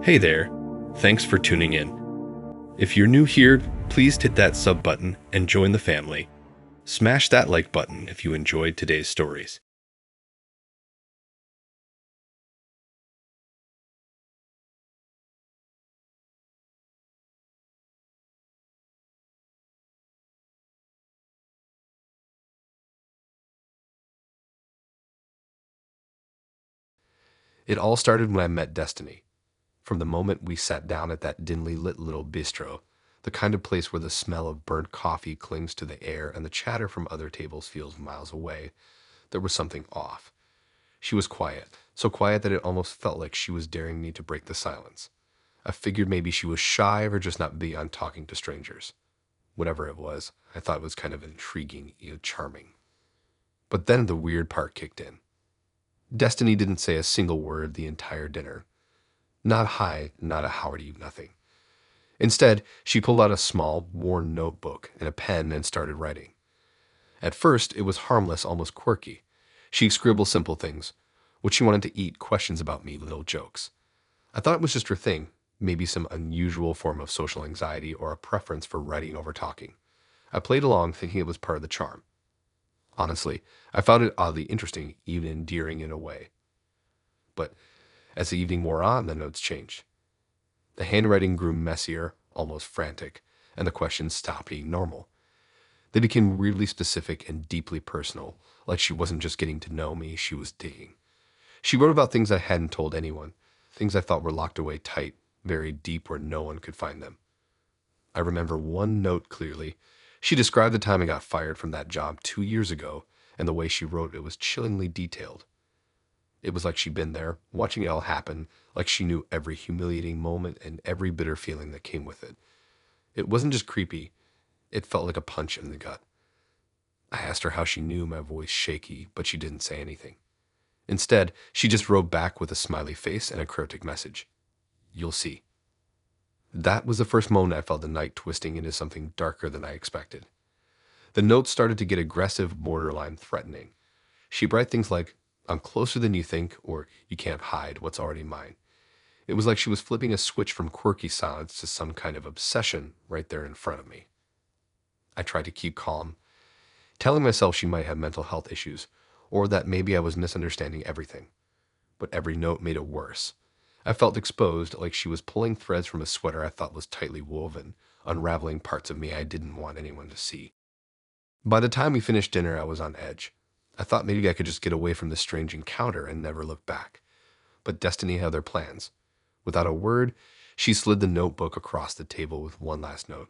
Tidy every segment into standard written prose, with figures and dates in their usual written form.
Hey there, thanks for tuning in. If you're new here, please hit that sub button and join the family. Smash that like button if you enjoyed today's stories. It all started when I met Destiny. From the moment we sat down at that dimly lit little bistro, the kind of place where the smell of burnt coffee clings to the air and the chatter from other tables feels miles away, there was something off. She was quiet, so quiet that it almost felt like she was daring me to break the silence. I figured maybe she was shy or just not big on talking to strangers. Whatever it was, I thought it was kind of intriguing, charming. But then the weird part kicked in. Destiny didn't say a single word the entire dinner. Not hi, not a how are you, nothing. Instead, she pulled out a small, worn notebook and a pen and started writing. At first, it was harmless, almost quirky. She'd scribble simple things. What she wanted to eat, questions about me, little jokes. I thought it was just her thing, maybe some unusual form of social anxiety or a preference for writing over talking. I played along thinking it was part of the charm. Honestly, I found it oddly interesting, even endearing in a way. But as the evening wore on, the notes changed. The handwriting grew messier, almost frantic, and the questions stopped being normal. They became weirdly specific and deeply personal, like she wasn't just getting to know me, she was digging. She wrote about things I hadn't told anyone, things I thought were locked away tight, buried deep where no one could find them. I remember one note clearly. She described the time I got fired from that job 2 years ago, and the way she wrote it was chillingly detailed. It was like she'd been there, watching it all happen, like she knew every humiliating moment and every bitter feeling that came with it. It wasn't just creepy, it felt like a punch in the gut. I asked her how she knew, my voice shaky, but she didn't say anything. Instead, she just wrote back with a smiley face and a cryptic message. You'll see. That was the first moment I felt the night twisting into something darker than I expected. The notes started to get aggressive, borderline threatening. She'd write things like, I'm closer than you think, or you can't hide what's already mine. It was like she was flipping a switch from quirky silence to some kind of obsession right there in front of me. I tried to keep calm, telling myself she might have mental health issues, or that maybe I was misunderstanding everything. But every note made it worse. I felt exposed, like she was pulling threads from a sweater I thought was tightly woven, unraveling parts of me I didn't want anyone to see. By the time we finished dinner, I was on edge. I thought maybe I could just get away from this strange encounter and never look back. But Destiny had other plans. Without a word, she slid the notebook across the table with one last note.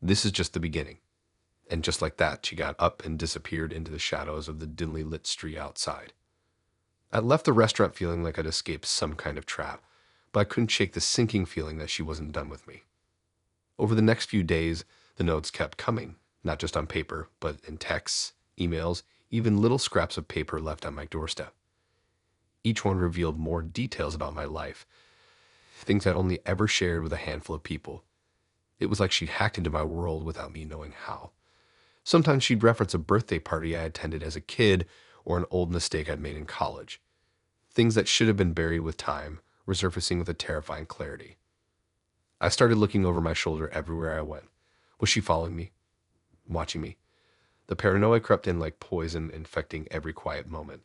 This is just the beginning. And just like that, she got up and disappeared into the shadows of the dimly lit street outside. I left the restaurant feeling like I'd escaped some kind of trap, but I couldn't shake the sinking feeling that she wasn't done with me. Over the next few days, the notes kept coming, not just on paper, but in texts, emails, even little scraps of paper left on my doorstep. Each one revealed more details about my life, things I'd only ever shared with a handful of people. It was like she'd hacked into my world without me knowing how. Sometimes she'd reference a birthday party I attended as a kid or an old mistake I'd made in college. Things that should have been buried with time, resurfacing with a terrifying clarity. I started looking over my shoulder everywhere I went. Was she following me? Watching me? The paranoia crept in like poison, infecting every quiet moment.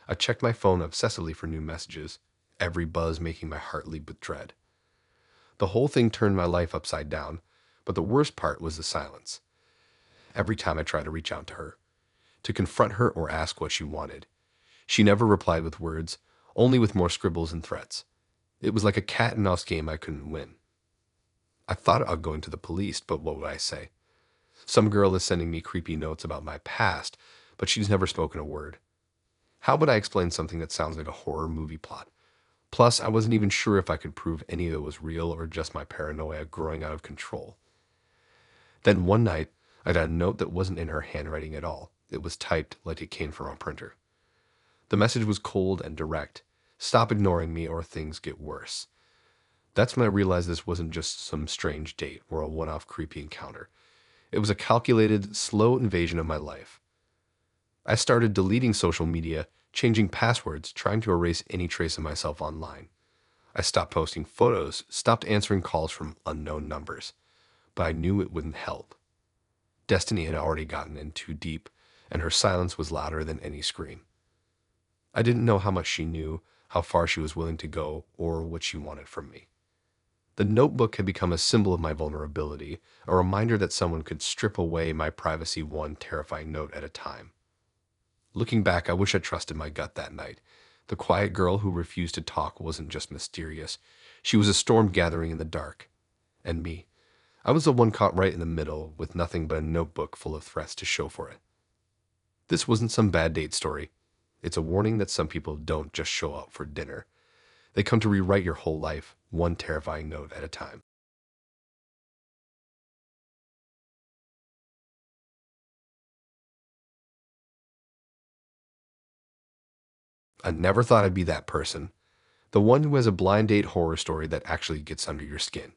I checked my phone obsessively for new messages, every buzz making my heart leap with dread. The whole thing turned my life upside down, but the worst part was the silence. Every time I tried to reach out to her, to confront her or ask what she wanted, she never replied with words, only with more scribbles and threats. It was like a cat and mouse game I couldn't win. I thought of going to the police, but what would I say? Some girl is sending me creepy notes about my past, but she's never spoken a word. How would I explain something that sounds like a horror movie plot? Plus, I wasn't even sure if I could prove any of it was real or just my paranoia growing out of control. Then one night, I got a note that wasn't in her handwriting at all. It was typed like it came from a printer. The message was cold and direct. Stop ignoring me or things get worse. That's when I realized this wasn't just some strange date or a one-off creepy encounter. It was a calculated, slow invasion of my life. I started deleting social media, changing passwords, trying to erase any trace of myself online. I stopped posting photos, stopped answering calls from unknown numbers, but I knew it wouldn't help. Destiny had already gotten in too deep, and her silence was louder than any scream. I didn't know how much she knew, how far she was willing to go, or what she wanted from me. The notebook had become a symbol of my vulnerability, a reminder that someone could strip away my privacy one terrifying note at a time. Looking back, I wish I trusted my gut that night. The quiet girl who refused to talk wasn't just mysterious. She was a storm gathering in the dark. And me. I was the one caught right in the middle, with nothing but a notebook full of threats to show for it. This wasn't some bad date story. It's a warning that some people don't just show up for dinner. They come to rewrite your whole life, one terrifying note at a time. I never thought I'd be that person. The one who has a blind date horror story that actually gets under your skin.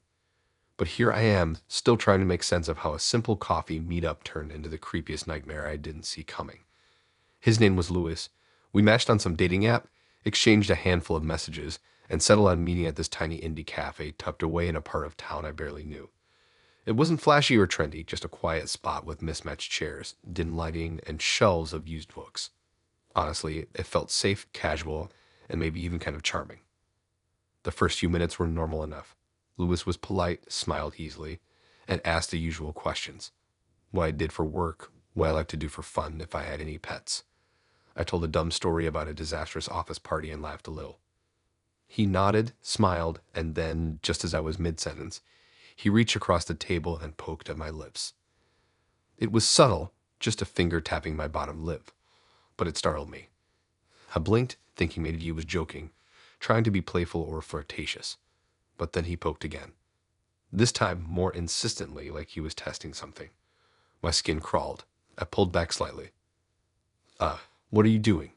But here I am, still trying to make sense of how a simple coffee meetup turned into the creepiest nightmare I didn't see coming. His name was Lewis. We matched on some dating app, exchanged a handful of messages, and settled on meeting at this tiny indie cafe tucked away in a part of town I barely knew. It wasn't flashy or trendy, just a quiet spot with mismatched chairs, dim lighting, and shelves of used books. Honestly, it felt safe, casual, and maybe even kind of charming. The first few minutes were normal enough. Lewis was polite, smiled easily, and asked the usual questions. What I did for work, what I like to do for fun if I had any pets. I told a dumb story about a disastrous office party and laughed a little. He nodded, smiled, and then, just as I was mid-sentence, he reached across the table and poked at my lips. It was subtle, just a finger tapping my bottom lip, but it startled me. I blinked, thinking maybe he was joking, trying to be playful or flirtatious, but then he poked again. This time more insistently, like he was testing something. My skin crawled. I pulled back slightly. Uh, what are you doing?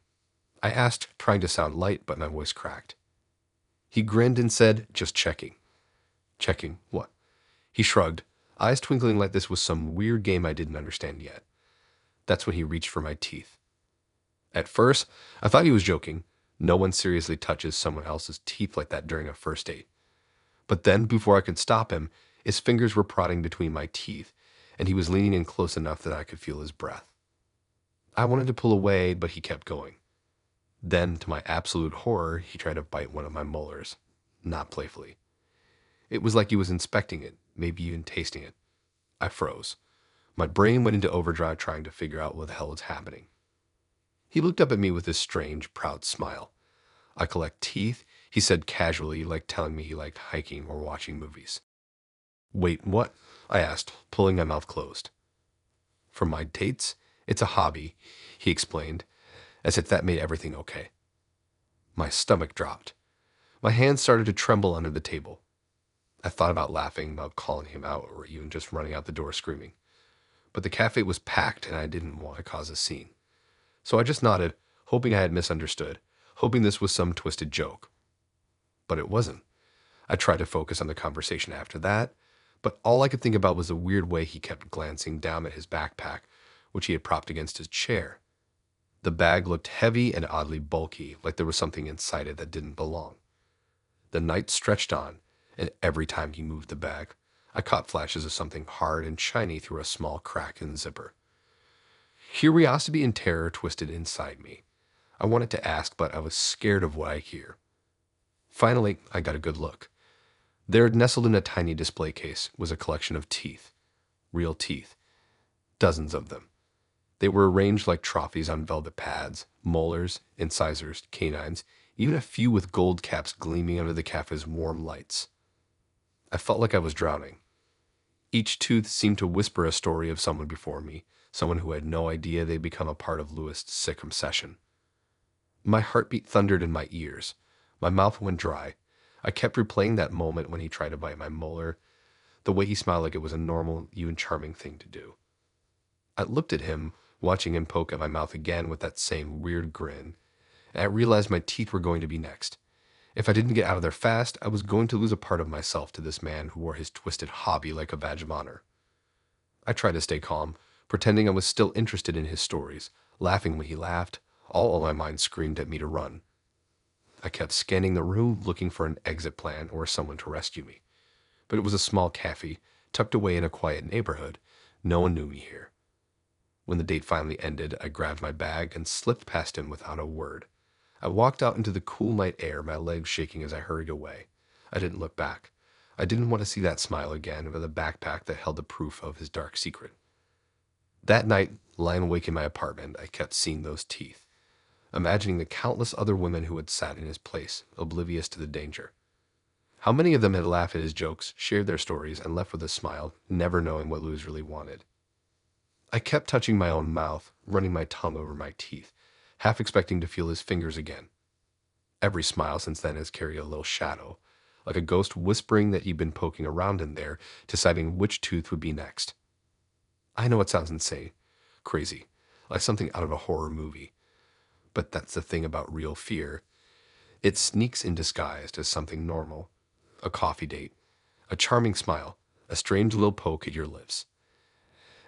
I asked, trying to sound light, but my voice cracked. He grinned and said, just checking. Checking what? He shrugged, eyes twinkling like this was some weird game I didn't understand yet. That's when he reached for my teeth. At first, I thought he was joking. No one seriously touches someone else's teeth like that during a first date. But then, before I could stop him, his fingers were prodding between my teeth, and he was leaning in close enough that I could feel his breath. I wanted to pull away, but he kept going. Then, to my absolute horror, he tried to bite one of my molars. Not playfully. It was like he was inspecting it, maybe even tasting it. I froze. My brain went into overdrive trying to figure out what the hell was happening. He looked up at me with his strange, proud smile. I collect teeth, he said casually, like telling me he liked hiking or watching movies. Wait, what? I asked, pulling my mouth closed. For my dates, it's a hobby, he explained, as if that made everything okay. My stomach dropped. My hands started to tremble under the table. I thought about laughing, about calling him out, or even just running out the door screaming. But the cafe was packed, and I didn't want to cause a scene. So I just nodded, hoping I had misunderstood, hoping this was some twisted joke. But it wasn't. I tried to focus on the conversation after that, but all I could think about was the weird way he kept glancing down at his backpack, which he had propped against his chair. The bag looked heavy and oddly bulky, like there was something inside it that didn't belong. The night stretched on, and every time he moved the bag, I caught flashes of something hard and shiny through a small crack in the zipper. Curiosity and terror twisted inside me. I wanted to ask, but I was scared of what I'd hear. Finally, I got a good look. There, nestled in a tiny display case, was a collection of teeth. Real teeth. Dozens of them. They were arranged like trophies on velvet pads, molars, incisors, canines, even a few with gold caps gleaming under the cafe's warm lights. I felt like I was drowning. Each tooth seemed to whisper a story of someone before me, someone who had no idea they'd become a part of Louis' sick obsession. My heartbeat thundered in my ears. My mouth went dry. I kept replaying that moment when he tried to bite my molar, the way he smiled like it was a normal, even charming thing to do. I looked at him, watching him poke at my mouth again with that same weird grin, and I realized my teeth were going to be next. If I didn't get out of there fast, I was going to lose a part of myself to this man who wore his twisted hobby like a badge of honor. I tried to stay calm, pretending I was still interested in his stories, laughing when he laughed, All my mind screamed at me to run. I kept scanning the room, looking for an exit plan or someone to rescue me. But it was a small cafe, tucked away in a quiet neighborhood. No one knew me here. When the date finally ended, I grabbed my bag and slipped past him without a word. I walked out into the cool night air, my legs shaking as I hurried away. I didn't look back. I didn't want to see that smile again or the backpack that held the proof of his dark secret. That night, lying awake in my apartment, I kept seeing those teeth, imagining the countless other women who had sat in his place, oblivious to the danger. How many of them had laughed at his jokes, shared their stories, and left with a smile, never knowing what Luz really wanted. I kept touching my own mouth, running my tongue over my teeth, half expecting to feel his fingers again. Every smile since then has carried a little shadow, like a ghost whispering that he'd been poking around in there, deciding which tooth would be next. I know it sounds insane, crazy, like something out of a horror movie. But that's the thing about real fear. It sneaks in disguised as something normal. A coffee date, a charming smile, a strange little poke at your lips.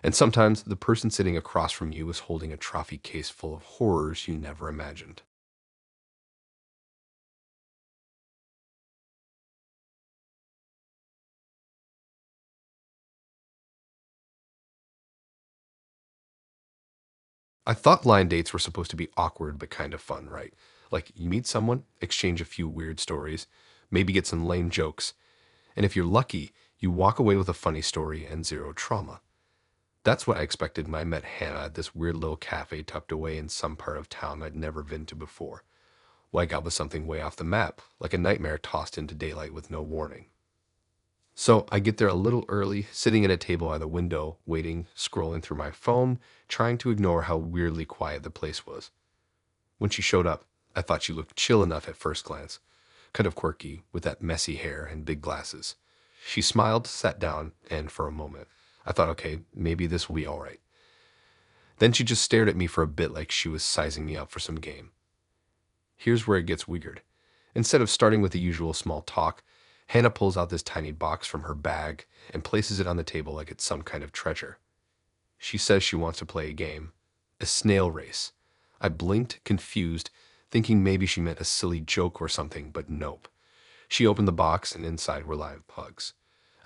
And sometimes the person sitting across from you is holding a trophy case full of horrors you never imagined. I thought blind dates were supposed to be awkward but kind of fun, right? Like you meet someone, exchange a few weird stories, maybe get some lame jokes, and if you're lucky, you walk away with a funny story and zero trauma. That's what I expected when I met Hannah at this weird little cafe tucked away in some part of town I'd never been to before. Why got was something way off the map, like a nightmare tossed into daylight with no warning. So I get there a little early, sitting at a table by the window, waiting, scrolling through my phone, trying to ignore how weirdly quiet the place was. When she showed up, I thought she looked chill enough at first glance, kind of quirky, with that messy hair and big glasses. She smiled, sat down, and for a moment, I thought, okay, maybe this will be all right. Then she just stared at me for a bit like she was sizing me up for some game. Here's where it gets weird. Instead of starting with the usual small talk, Hannah pulls out this tiny box from her bag and places it on the table like it's some kind of treasure. She says she wants to play a game, a snail race. I blinked, confused, thinking maybe she meant a silly joke or something, but nope. She opened the box and inside were live bugs.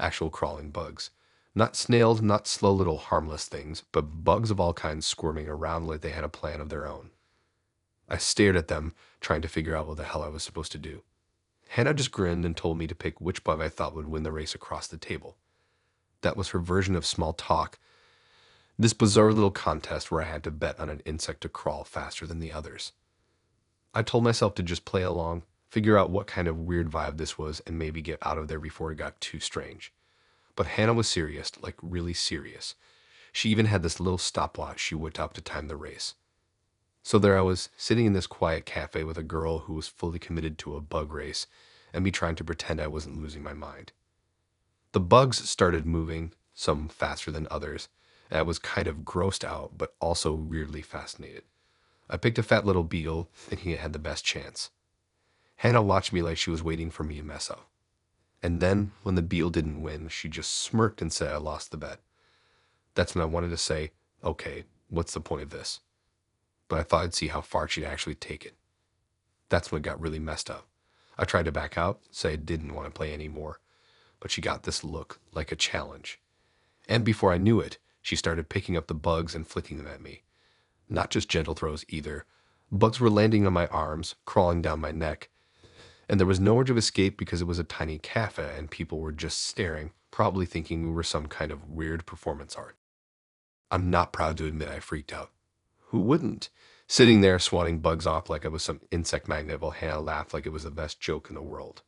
Actual crawling bugs. Not snails, not slow little harmless things, but bugs of all kinds squirming around like they had a plan of their own. I stared at them, trying to figure out what the hell I was supposed to do. Hannah just grinned and told me to pick which bug I thought would win the race across the table. That was her version of small talk, this bizarre little contest where I had to bet on an insect to crawl faster than the others. I told myself to just play along, figure out what kind of weird vibe this was, and maybe get out of there before it got too strange. But Hannah was serious, like really serious. She even had this little stopwatch she whipped out to time the race. So there I was, sitting in this quiet cafe with a girl who was fully committed to a bug race, and me trying to pretend I wasn't losing my mind. The bugs started moving, some faster than others, and I was kind of grossed out, but also weirdly fascinated. I picked a fat little beetle, thinking it had the best chance. Hannah watched me like she was waiting for me to mess up. And then, when the beetle didn't win, she just smirked and said I lost the bet. That's when I wanted to say, okay, what's the point of this? But I thought I'd see how far she'd actually take it. That's when it got really messed up. I tried to back out, say I didn't want to play anymore, but she got this look, like a challenge. And before I knew it, she started picking up the bugs and flicking them at me. Not just gentle throws either. Bugs were landing on my arms, crawling down my neck, and there was no urge of escape because it was a tiny cafe and people were just staring, probably thinking we were some kind of weird performance art. I'm not proud to admit I freaked out. Who wouldn't? Sitting there swatting bugs off like I was some insect magnet while Hannah laughed like it was the best joke in the world.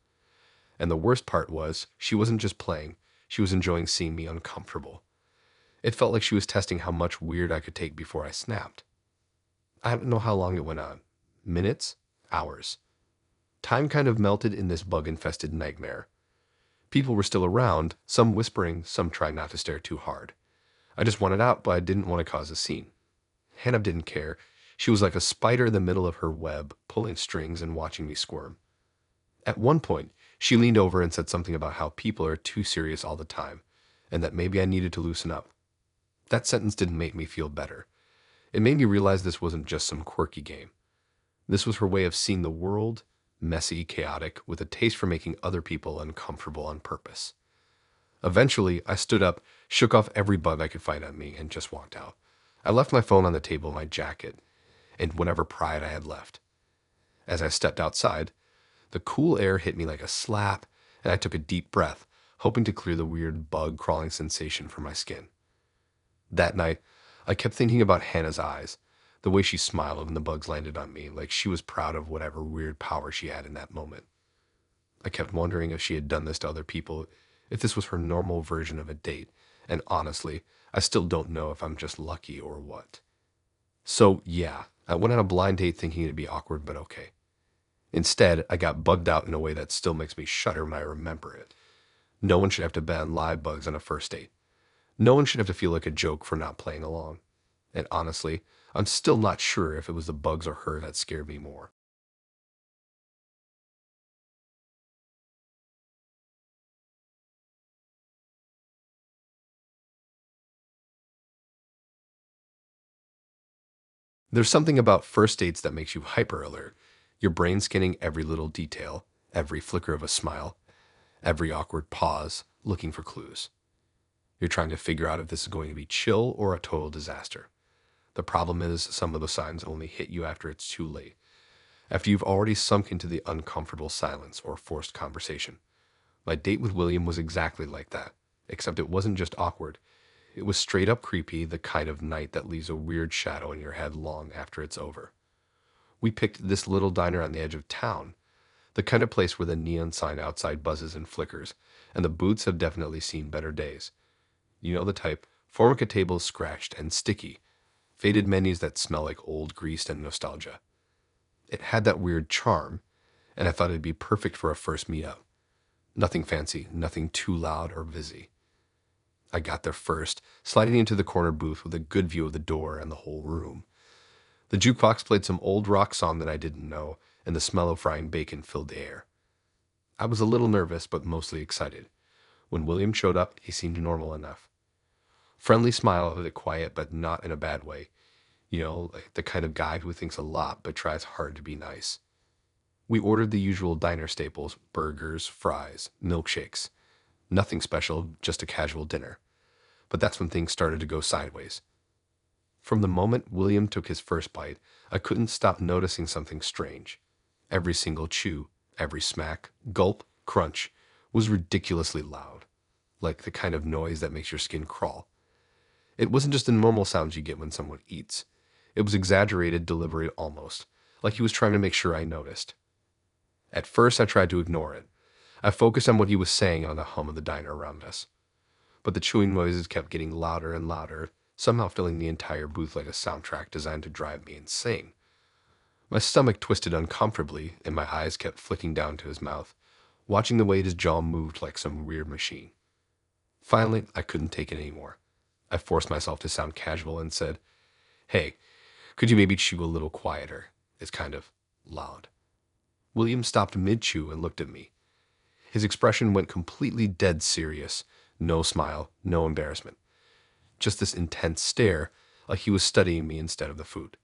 And the worst part was, she wasn't just playing, she was enjoying seeing me uncomfortable. It felt like she was testing how much weird I could take before I snapped. I don't know how long it went on. Minutes? Hours. Time kind of melted in this bug-infested nightmare. People were still around, some whispering, some trying not to stare too hard. I just wanted out, but I didn't want to cause a scene. Hannah didn't care. She was like a spider in the middle of her web, pulling strings and watching me squirm. At one point, she leaned over and said something about how people are too serious all the time, and that maybe I needed to loosen up. That sentence didn't make me feel better. It made me realize this wasn't just some quirky game. This was her way of seeing the world, messy, chaotic, with a taste for making other people uncomfortable on purpose. Eventually, I stood up, shook off every bug I could find on me, and just walked out. I left my phone on the table in my jacket, and whatever pride I had left. As I stepped outside, the cool air hit me like a slap, and I took a deep breath, hoping to clear the weird bug crawling sensation from my skin. That night, I kept thinking about Hannah's eyes, the way she smiled when the bugs landed on me, like she was proud of whatever weird power she had in that moment. I kept wondering if she had done this to other people, if this was her normal version of a date, and honestly, I still don't know if I'm just lucky or what. So, yeah, I went on a blind date thinking it'd be awkward, but okay. Instead, I got bugged out in a way that still makes me shudder when I remember it. No one should have to ban live bugs on a first date. No one should have to feel like a joke for not playing along. And honestly, I'm still not sure if it was the bugs or her that scared me more. There's something about first dates that makes you hyper alert, your brain scanning every little detail, every flicker of a smile, every awkward pause, looking for clues. You're trying to figure out if this is going to be chill or a total disaster. The problem is, some of the signs only hit you after it's too late, after you've already sunk into the uncomfortable silence or forced conversation. My date with William was exactly like that, except it wasn't just awkward. It was straight up creepy, the kind of night that leaves a weird shadow in your head long after it's over. We picked this little diner on the edge of town, the kind of place where the neon sign outside buzzes and flickers, and the booths have definitely seen better days. You know the type, formica tables scratched and sticky, faded menus that smell like old grease and nostalgia. It had that weird charm, and I thought it'd be perfect for a first meetup. Nothing fancy, nothing too loud or busy. I got there first, sliding into the corner booth with a good view of the door and the whole room. The jukebox played some old rock song that I didn't know, and the smell of frying bacon filled the air. I was a little nervous, but mostly excited. When William showed up, he seemed normal enough. Friendly smile, a bit quiet, but not in a bad way. You know, like the kind of guy who thinks a lot but tries hard to be nice. We ordered the usual diner staples: burgers, fries, milkshakes. Nothing special, just a casual dinner. But that's when things started to go sideways. From the moment William took his first bite, I couldn't stop noticing something strange. Every single chew, every smack, gulp, crunch was ridiculously loud, like the kind of noise that makes your skin crawl. It wasn't just the normal sounds you get when someone eats. It was exaggerated, deliberate almost, like he was trying to make sure I noticed. At first, I tried to ignore it. I focused on what he was saying on the hum of the diner around us. But the chewing noises kept getting louder and louder, somehow filling the entire booth like a soundtrack designed to drive me insane. My stomach twisted uncomfortably, and my eyes kept flicking down to his mouth, watching the way his jaw moved like some weird machine. Finally, I couldn't take it anymore. I forced myself to sound casual and said, "Hey, could you maybe chew a little quieter? It's kind of loud." William stopped mid-chew and looked at me. His expression went completely dead serious. No smile, no embarrassment. Just this intense stare, like he was studying me instead of the food.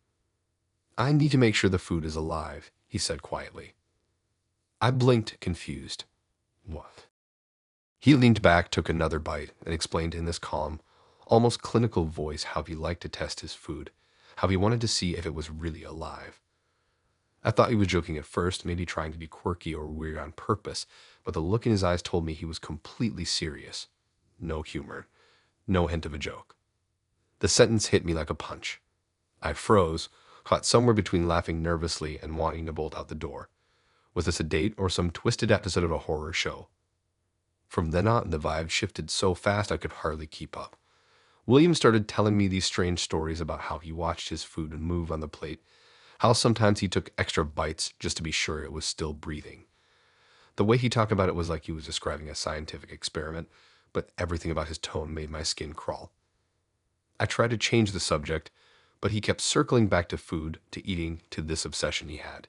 "I need to make sure the food is alive," he said quietly. I blinked, confused. What? He leaned back, took another bite, and explained in this calm, almost clinical voice how he liked to test his food, how he wanted to see if it was really alive. I thought he was joking at first, maybe trying to be quirky or weird on purpose, but the look in his eyes told me he was completely serious. No humor, no hint of a joke. The sentence hit me like a punch. I froze, caught somewhere between laughing nervously and wanting to bolt out the door. Was this a date or some twisted episode of a horror show? From then on, the vibe shifted so fast I could hardly keep up. William started telling me these strange stories about how he watched his food move on the plate, how sometimes he took extra bites just to be sure it was still breathing. The way he talked about it was like he was describing a scientific experiment, but everything about his tone made my skin crawl. I tried to change the subject, but he kept circling back to food, to eating, to this obsession he had.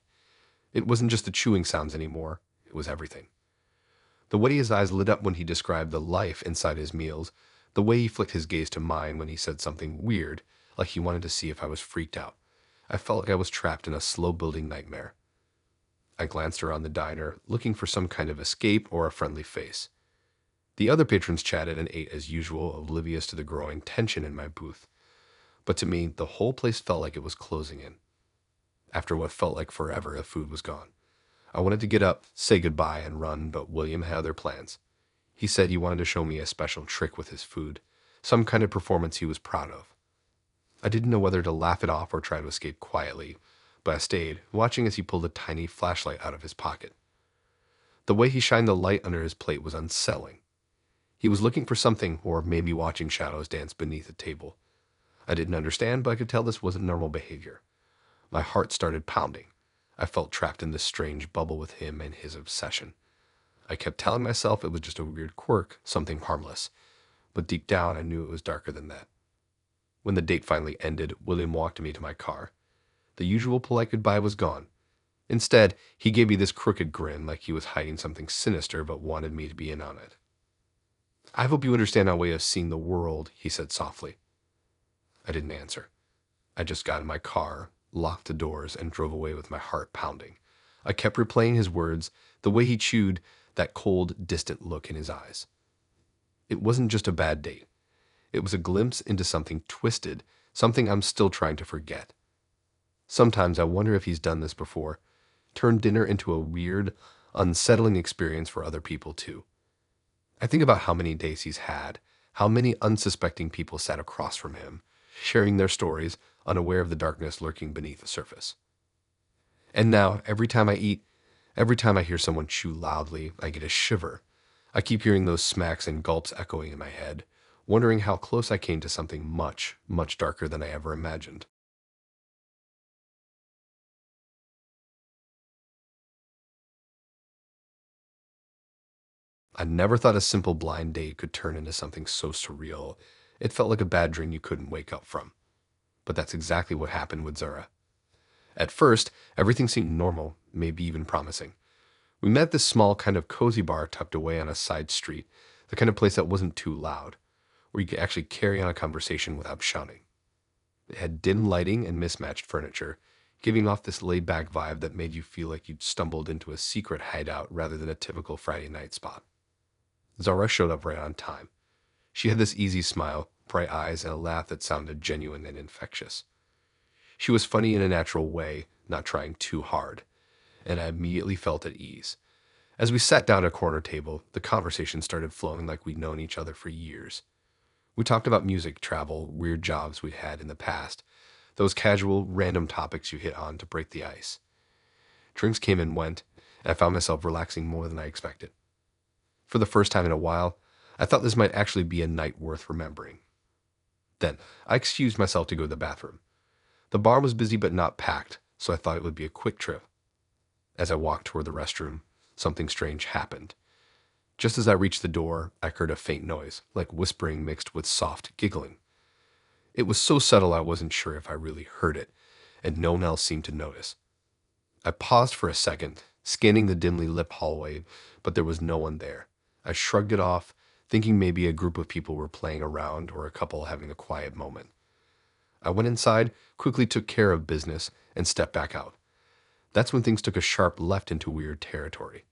It wasn't just the chewing sounds anymore, it was everything. The way his eyes lit up when he described the life inside his meals, the way he flicked his gaze to mine when he said something weird, like he wanted to see if I was freaked out. I felt like I was trapped in a slow-building nightmare. I glanced around the diner, looking for some kind of escape or a friendly face. The other patrons chatted and ate as usual, oblivious to the growing tension in my booth. But to me, the whole place felt like it was closing in. After what felt like forever, the food was gone. I wanted to get up, say goodbye, and run, but William had other plans. He said he wanted to show me a special trick with his food, some kind of performance he was proud of. I didn't know whether to laugh it off or try to escape quietly, but I stayed, watching as he pulled a tiny flashlight out of his pocket. The way he shined the light under his plate was unsettling. He was looking for something, or maybe watching shadows dance beneath the table. I didn't understand, but I could tell this wasn't normal behavior. My heart started pounding. I felt trapped in this strange bubble with him and his obsession. I kept telling myself it was just a weird quirk, something harmless, but deep down I knew it was darker than that. When the date finally ended, William walked me to my car. The usual polite goodbye was gone. Instead, he gave me this crooked grin like he was hiding something sinister but wanted me to be in on it. "I hope you understand our way of seeing the world," he said softly. I didn't answer. I just got in my car, locked the doors, and drove away with my heart pounding. I kept replaying his words, the way he chewed, that cold, distant look in his eyes. It wasn't just a bad date. It was a glimpse into something twisted, something I'm still trying to forget. Sometimes I wonder if he's done this before, turned dinner into a weird, unsettling experience for other people too. I think about how many days he's had, how many unsuspecting people sat across from him, sharing their stories, unaware of the darkness lurking beneath the surface. And now, every time I eat, every time I hear someone chew loudly, I get a shiver. I keep hearing those smacks and gulps echoing in my head, wondering how close I came to something much, much darker than I ever imagined. I never thought a simple blind date could turn into something so surreal. It felt like a bad dream you couldn't wake up from. But that's exactly what happened with Zara. At first, everything seemed normal, maybe even promising. We met at this small, kind of cozy bar tucked away on a side street, the kind of place that wasn't too loud, where you could actually carry on a conversation without shouting. It had dim lighting and mismatched furniture, giving off this laid-back vibe that made you feel like you'd stumbled into a secret hideout rather than a typical Friday night spot. Zara showed up right on time. She had this easy smile, bright eyes, and a laugh that sounded genuine and infectious. She was funny in a natural way, not trying too hard, and I immediately felt at ease. As we sat down at a corner table, the conversation started flowing like we'd known each other for years. We talked about music, travel, weird jobs we'd had in the past, those casual, random topics you hit on to break the ice. Drinks came and went, and I found myself relaxing more than I expected. For the first time in a while, I thought this might actually be a night worth remembering. Then, I excused myself to go to the bathroom. The bar was busy but not packed, so I thought it would be a quick trip. As I walked toward the restroom, something strange happened. Just as I reached the door, I heard a faint noise, like whispering mixed with soft giggling. It was so subtle I wasn't sure if I really heard it, and no one else seemed to notice. I paused for a second, scanning the dimly lit hallway, but there was no one there. I shrugged it off, thinking maybe a group of people were playing around or a couple having a quiet moment. I went inside, quickly took care of business, and stepped back out. That's when things took a sharp left into weird territory.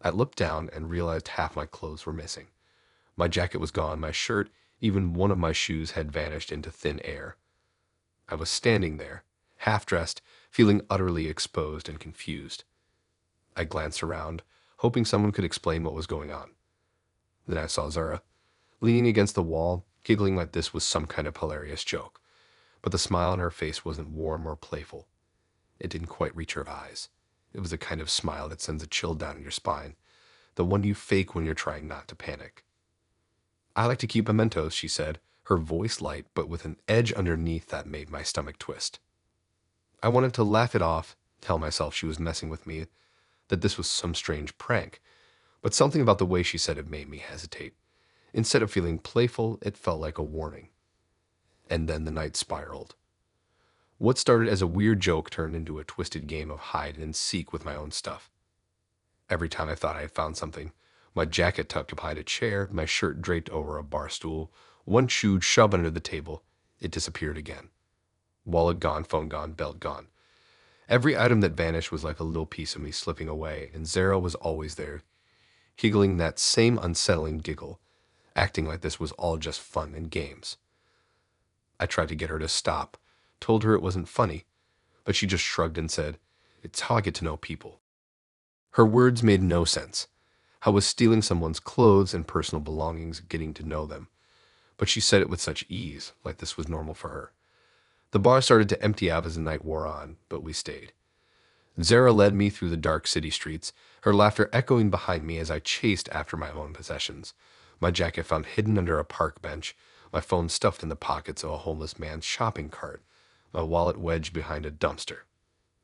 I looked down and realized half my clothes were missing. My jacket was gone, my shirt, even one of my shoes had vanished into thin air. I was standing there, half-dressed, feeling utterly exposed and confused. I glanced around, hoping someone could explain what was going on. Then I saw Zara, leaning against the wall, giggling like this was some kind of hilarious joke. But the smile on her face wasn't warm or playful. It didn't quite reach her eyes. It was the kind of smile that sends a chill down your spine, the one you fake when you're trying not to panic. "I like to keep mementos," she said, her voice light but with an edge underneath that made my stomach twist. I wanted to laugh it off, tell myself she was messing with me, that this was some strange prank, but something about the way she said it made me hesitate. Instead of feeling playful, it felt like a warning. And then the night spiraled. What started as a weird joke turned into a twisted game of hide and seek with my own stuff. Every time I thought I had found something, my jacket tucked behind a chair, my shirt draped over a bar stool, one shoe shoved under the table, It disappeared again. Wallet gone, phone gone, belt gone. Every item that vanished was like a little piece of me slipping away, and Zara was always there, giggling that same unsettling giggle, acting like this was all just fun and games. I tried to get her to stop, told her it wasn't funny, but she just shrugged and said, "It's how I get to know people." Her words made no sense. How was stealing someone's clothes and personal belongings getting to know them? But she said it with such ease, like this was normal for her. The bar started to empty out as the night wore on, but we stayed. Zara led me through the dark city streets, her laughter echoing behind me as I chased after my own possessions. My jacket found hidden under a park bench, my phone stuffed in the pockets of a homeless man's shopping cart, my wallet wedged behind a dumpster.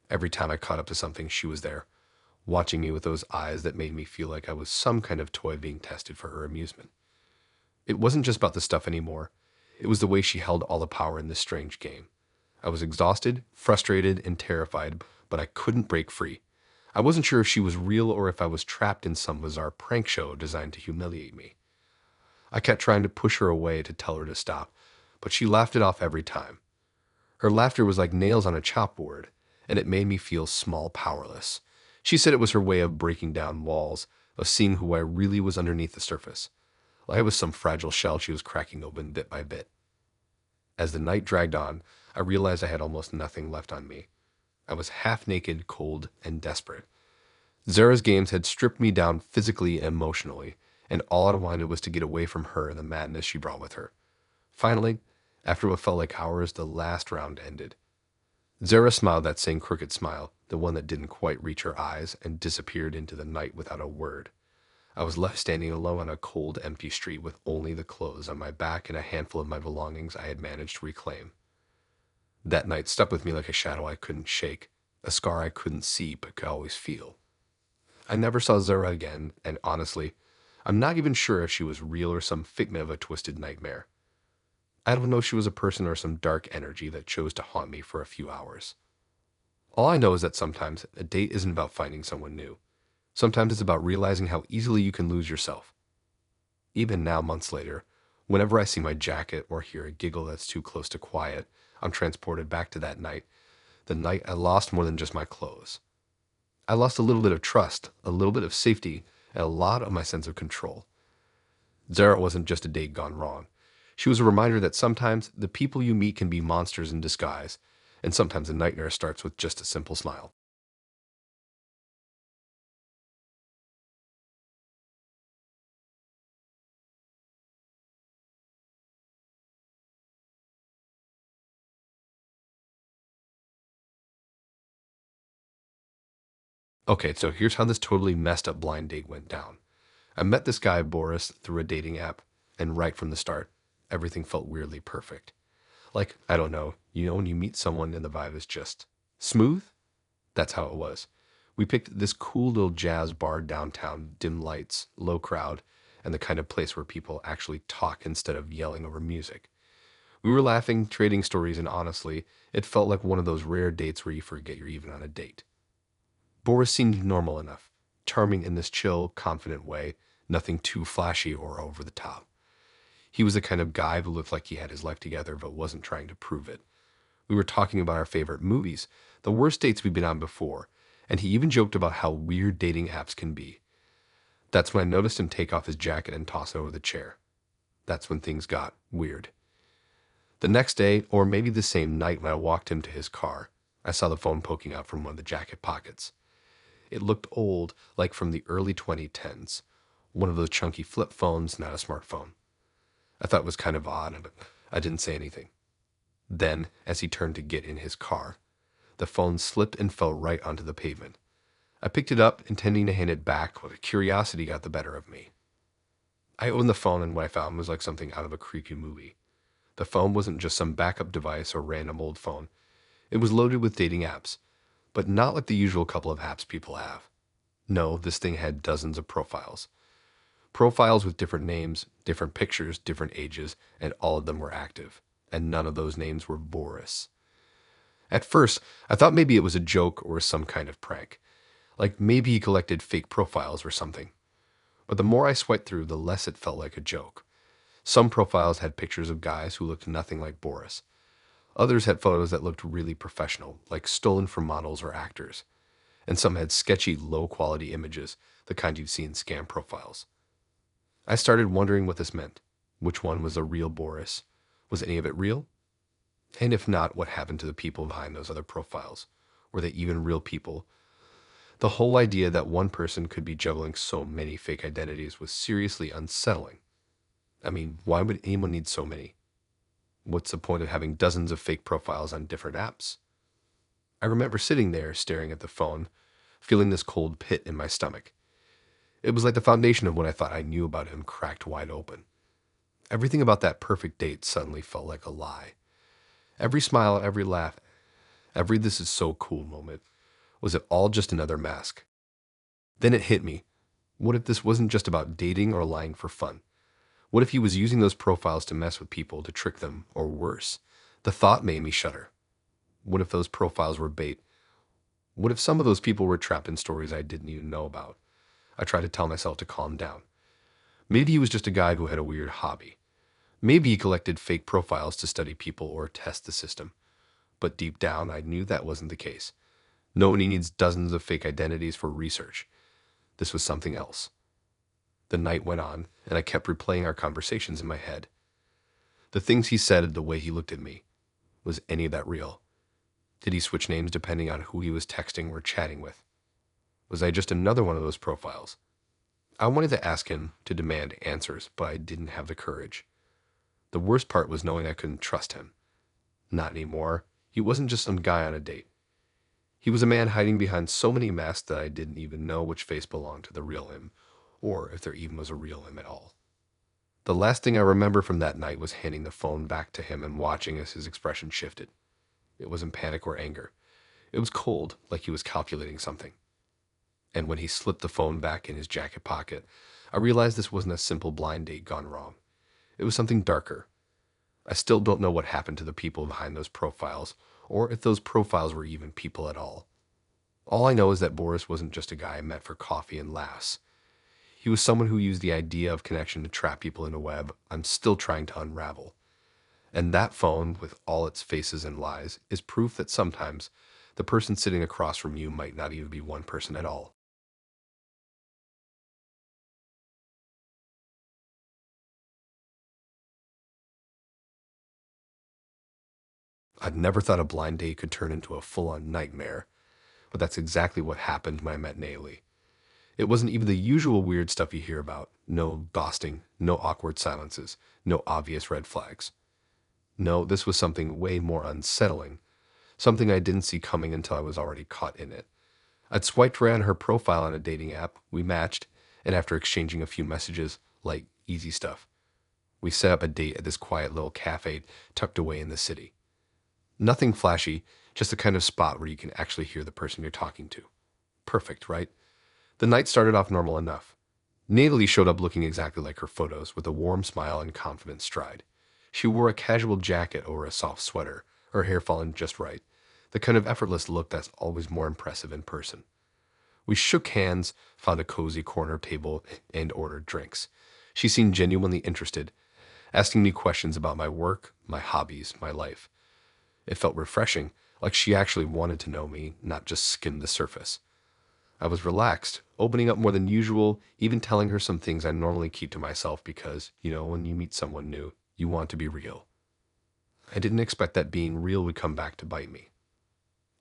Every time I caught up to something, she was there, watching me with those eyes that made me feel like I was some kind of toy being tested for her amusement. It wasn't just about the stuff anymore. It was the way she held all the power in this strange game. I was exhausted, frustrated, and terrified, but I couldn't break free. I wasn't sure if she was real or if I was trapped in some bizarre prank show designed to humiliate me. I kept trying to push her away to tell her to stop, but she laughed it off every time. Her laughter was like nails on a chalkboard, and it made me feel small, powerless. She said it was her way of breaking down walls, of seeing who I really was underneath the surface. Like I was some fragile shell she was cracking open bit by bit. As the night dragged on, I realized I had almost nothing left on me. I was half naked, cold, and desperate. Zara's games had stripped me down physically and emotionally, and all I wanted was to get away from her and the madness she brought with her. Finally, after what felt like hours, the last round ended. Zara smiled that same crooked smile, the one that didn't quite reach her eyes, and disappeared into the night without a word. I was left standing alone on a cold, empty street with only the clothes on my back and a handful of my belongings I had managed to reclaim. That night stuck with me like a shadow I couldn't shake, a scar I couldn't see but could always feel. I never saw Zara again, and honestly, I'm not even sure if she was real or some figment of a twisted nightmare. I don't know if she was a person or some dark energy that chose to haunt me for a few hours. All I know is that sometimes a date isn't about finding someone new. Sometimes it's about realizing how easily you can lose yourself. Even now, months later, whenever I see my jacket or hear a giggle that's too close to quiet, I'm transported back to that night, the night I lost more than just my clothes. I lost a little bit of trust, a little bit of safety, and a lot of my sense of control. Zara wasn't just a date gone wrong. She was a reminder that sometimes the people you meet can be monsters in disguise, and sometimes a nightmare starts with just a simple smile. Okay, so here's how this totally messed up blind date went down. I met this guy, Boris, through a dating app, and right from the start, everything felt weirdly perfect. Like, I don't know, when you meet someone and the vibe is just smooth? That's how it was. We picked this cool little jazz bar downtown, dim lights, low crowd, and the kind of place where people actually talk instead of yelling over music. We were laughing, trading stories, and honestly, it felt like one of those rare dates where you forget you're even on a date. Boris seemed normal enough, charming in this chill, confident way, nothing too flashy or over the top. He was the kind of guy who looked like he had his life together but wasn't trying to prove it. We were talking about our favorite movies, the worst dates we'd been on before, and he even joked about how weird dating apps can be. That's when I noticed him take off his jacket and toss it over the chair. That's when things got weird. The next day, or maybe the same night when I walked him to his car, I saw the phone poking out from one of the jacket pockets. It looked old, like from the early 2010s. One of those chunky flip phones, not a smartphone. I thought it was kind of odd, but I didn't say anything. Then, as he turned to get in his car, the phone slipped and fell right onto the pavement. I picked it up, intending to hand it back, but curiosity got the better of me. I opened the phone, and what I found was like something out of a creepy movie. The phone wasn't just some backup device or random old phone. It was loaded with dating apps, but not like the usual couple of apps people have. No, this thing had dozens of profiles. Profiles with different names, different pictures, different ages, and all of them were active. And none of those names were Boris. At first, I thought maybe it was a joke or some kind of prank. Like maybe he collected fake profiles or something. But the more I swiped through, the less it felt like a joke. Some profiles had pictures of guys who looked nothing like Boris. Others had photos that looked really professional, like stolen from models or actors. And some had sketchy, low-quality images, the kind you'd see in scam profiles. I started wondering what this meant. Which one was a real Boris? Was any of it real? And if not, what happened to the people behind those other profiles? Were they even real people? The whole idea that one person could be juggling so many fake identities was seriously unsettling. I mean, why would anyone need so many? What's the point of having dozens of fake profiles on different apps? I remember sitting there staring at the phone, feeling this cold pit in my stomach. It was like the foundation of what I thought I knew about him cracked wide open. Everything about that perfect date suddenly felt like a lie. Every smile, every laugh, every "this is so cool" moment. Was it all just another mask? Then it hit me. What if this wasn't just about dating or lying for fun? What if he was using those profiles to mess with people, to trick them, or worse? The thought made me shudder. What if those profiles were bait? What if some of those people were trapped in stories I didn't even know about? I tried to tell myself to calm down. Maybe he was just a guy who had a weird hobby. Maybe he collected fake profiles to study people or test the system. But deep down, I knew that wasn't the case. No one needs dozens of fake identities for research. This was something else. The night went on, and I kept replaying our conversations in my head. The things he said, the way he looked at me. Was any of that real? Did he switch names depending on who he was texting or chatting with? Was I just another one of those profiles? I wanted to ask him, to demand answers, but I didn't have the courage. The worst part was knowing I couldn't trust him. Not anymore. He wasn't just some guy on a date. He was a man hiding behind so many masks that I didn't even know which face belonged to the real him, or if there even was a real him at all. The last thing I remember from that night was handing the phone back to him and watching as his expression shifted. It wasn't panic or anger. It was cold, like he was calculating something. And when he slipped the phone back in his jacket pocket, I realized this wasn't a simple blind date gone wrong. It was something darker. I still don't know what happened to the people behind those profiles, or if those profiles were even people at all. All I know is that Boris wasn't just a guy I met for coffee and laughs. He was someone who used the idea of connection to trap people in a web I'm still trying to unravel. And that phone, with all its faces and lies, is proof that sometimes the person sitting across from you might not even be one person at all. I'd never thought a blind date could turn into a full-on nightmare, but that's exactly what happened when I met Nayeli. It wasn't even the usual weird stuff you hear about. No ghosting, no awkward silences, no obvious red flags. No, this was something way more unsettling, something I didn't see coming until I was already caught in it. I'd swiped right on her profile on a dating app, we matched, and after exchanging a few messages, like easy stuff, we set up a date at this quiet little cafe tucked away in the city. Nothing flashy, just the kind of spot where you can actually hear the person you're talking to. Perfect, right? The night started off normal enough. Natalie showed up looking exactly like her photos, with a warm smile and confident stride. She wore a casual jacket over a soft sweater, her hair falling just right, the kind of effortless look that's always more impressive in person. We shook hands, found a cozy corner table, and ordered drinks. She seemed genuinely interested, asking me questions about my work, my hobbies, my life. It felt refreshing, like she actually wanted to know me, not just skimmed the surface. I was relaxed, opening up more than usual, even telling her some things I normally keep to myself because, when you meet someone new, you want to be real. I didn't expect that being real would come back to bite me.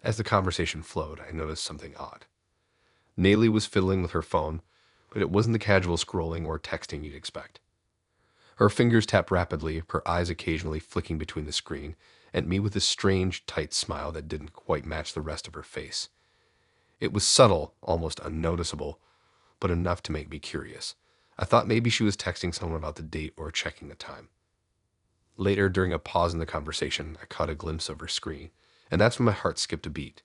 As the conversation flowed, I noticed something odd. Nayli was fiddling with her phone, but it wasn't the casual scrolling or texting you'd expect. Her fingers tapped rapidly, her eyes occasionally flicking between the screen, and me with a strange, tight smile that didn't quite match the rest of her face. It was subtle, almost unnoticeable, but enough to make me curious. I thought maybe she was texting someone about the date or checking the time. Later, during a pause in the conversation, I caught a glimpse of her screen, and that's when my heart skipped a beat.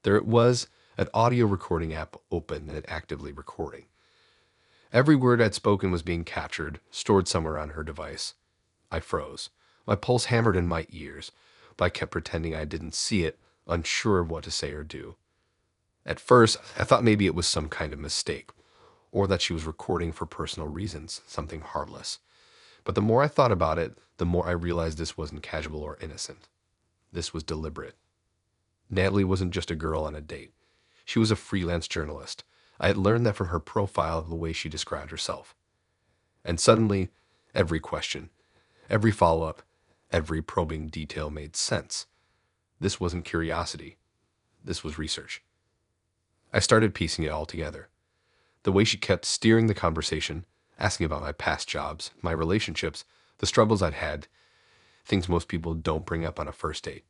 There it was, an audio recording app open and actively recording. Every word I'd spoken was being captured, stored somewhere on her device. I froze. My pulse hammered in my ears, but I kept pretending I didn't see it, unsure of what to say or do. At first, I thought maybe it was some kind of mistake, or that she was recording for personal reasons, something harmless. But the more I thought about it, the more I realized this wasn't casual or innocent. This was deliberate. Natalie wasn't just a girl on a date. She was a freelance journalist. I had learned that from her profile, the way she described herself. And suddenly, every question, every follow-up, every probing detail made sense. This wasn't curiosity. This was research. I started piecing it all together. The way she kept steering the conversation, asking about my past jobs, my relationships, the struggles I'd had, things most people don't bring up on a first date.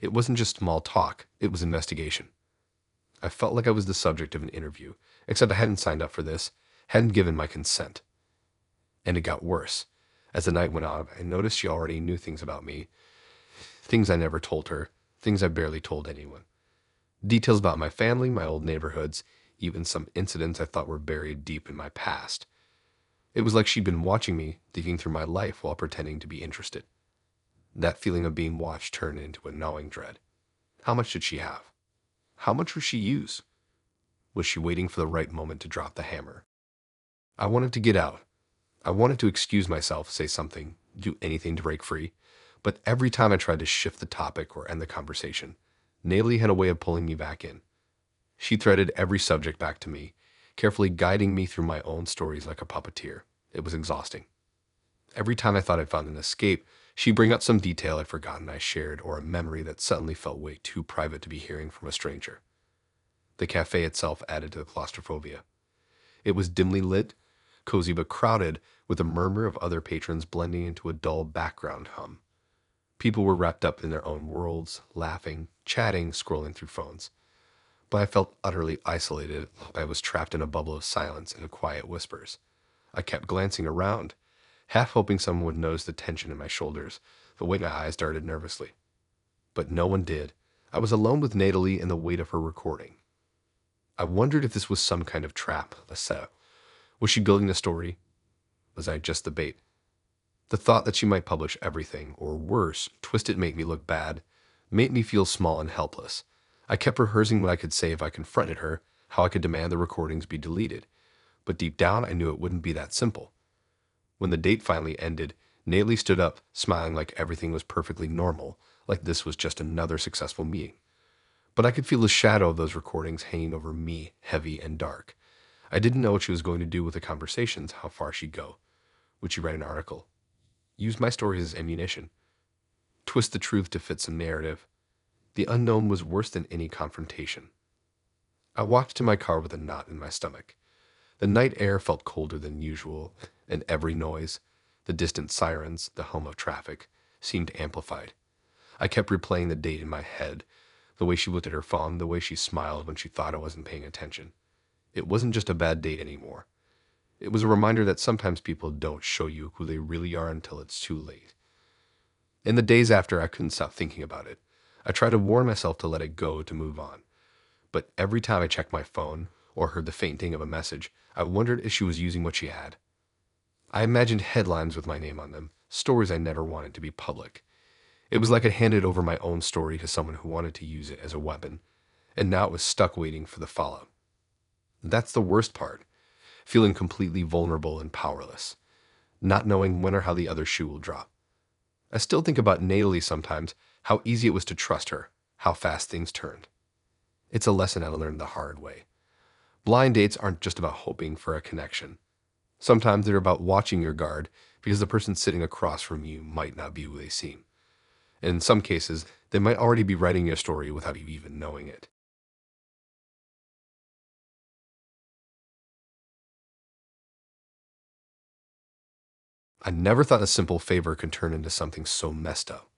It wasn't just small talk, it was investigation. I felt like I was the subject of an interview, except I hadn't signed up for this, hadn't given my consent. And it got worse. As the night went on, I noticed she already knew things about me, things I never told her, things I barely told anyone. Details about my family, my old neighborhoods, even some incidents I thought were buried deep in my past. It was like she'd been watching me, digging through my life while pretending to be interested. That feeling of being watched turned into a gnawing dread. How much did she have? How much would she use? Was she waiting for the right moment to drop the hammer? I wanted to get out. I wanted to excuse myself, say something, do anything to break free. But every time I tried to shift the topic or end the conversation, Natalie had a way of pulling me back in. She threaded every subject back to me, carefully guiding me through my own stories like a puppeteer. It was exhausting. Every time I thought I'd found an escape, she'd bring up some detail I'd forgotten I shared or a memory that suddenly felt way too private to be hearing from a stranger. The cafe itself added to the claustrophobia. It was dimly lit, cozy but crowded, with a murmur of other patrons blending into a dull background hum. People were wrapped up in their own worlds, laughing, chatting, scrolling through phones. But I felt utterly isolated. I was trapped in a bubble of silence and quiet whispers. I kept glancing around, half hoping someone would notice the tension in my shoulders, the way my eyes darted nervously. But no one did. I was alone with Natalie and the weight of her recording. I wondered if this was some kind of trap, a setup. Was she building a story? Was I just the bait? The thought that she might publish everything, or worse, twist it, make me look bad, made me feel small and helpless. I kept rehearsing what I could say if I confronted her, how I could demand the recordings be deleted. But deep down, I knew it wouldn't be that simple. When the date finally ended, Natalie stood up, smiling like everything was perfectly normal, like this was just another successful meeting. But I could feel the shadow of those recordings hanging over me, heavy and dark. I didn't know what she was going to do with the conversations, how far she'd go. Would she write an article? Use my stories as ammunition? Twist the truth to fit some narrative? The unknown was worse than any confrontation. I walked to my car with a knot in my stomach. The night air felt colder than usual, and every noise, the distant sirens, the hum of traffic, seemed amplified. I kept replaying the date in my head, the way she looked at her phone, the way she smiled when she thought I wasn't paying attention. It wasn't just a bad date anymore. It was a reminder that sometimes people don't show you who they really are until it's too late. In the days after, I couldn't stop thinking about it. I tried to warn myself to let it go, to move on. But every time I checked my phone, or heard the faint ding of a message, I wondered if she was using what she had. I imagined headlines with my name on them, stories I never wanted to be public. It was like I'd handed over my own story to someone who wanted to use it as a weapon, and now it was stuck waiting for the fallout. That's the worst part, feeling completely vulnerable and powerless, not knowing when or how the other shoe will drop. I still think about Natalie sometimes, how easy it was to trust her, how fast things turned. It's a lesson I learned the hard way. Blind dates aren't just about hoping for a connection. Sometimes they're about watching your guard because the person sitting across from you might not be who they seem. And in some cases, they might already be writing your story without you even knowing it. I never thought a simple favor could turn into something so messed up.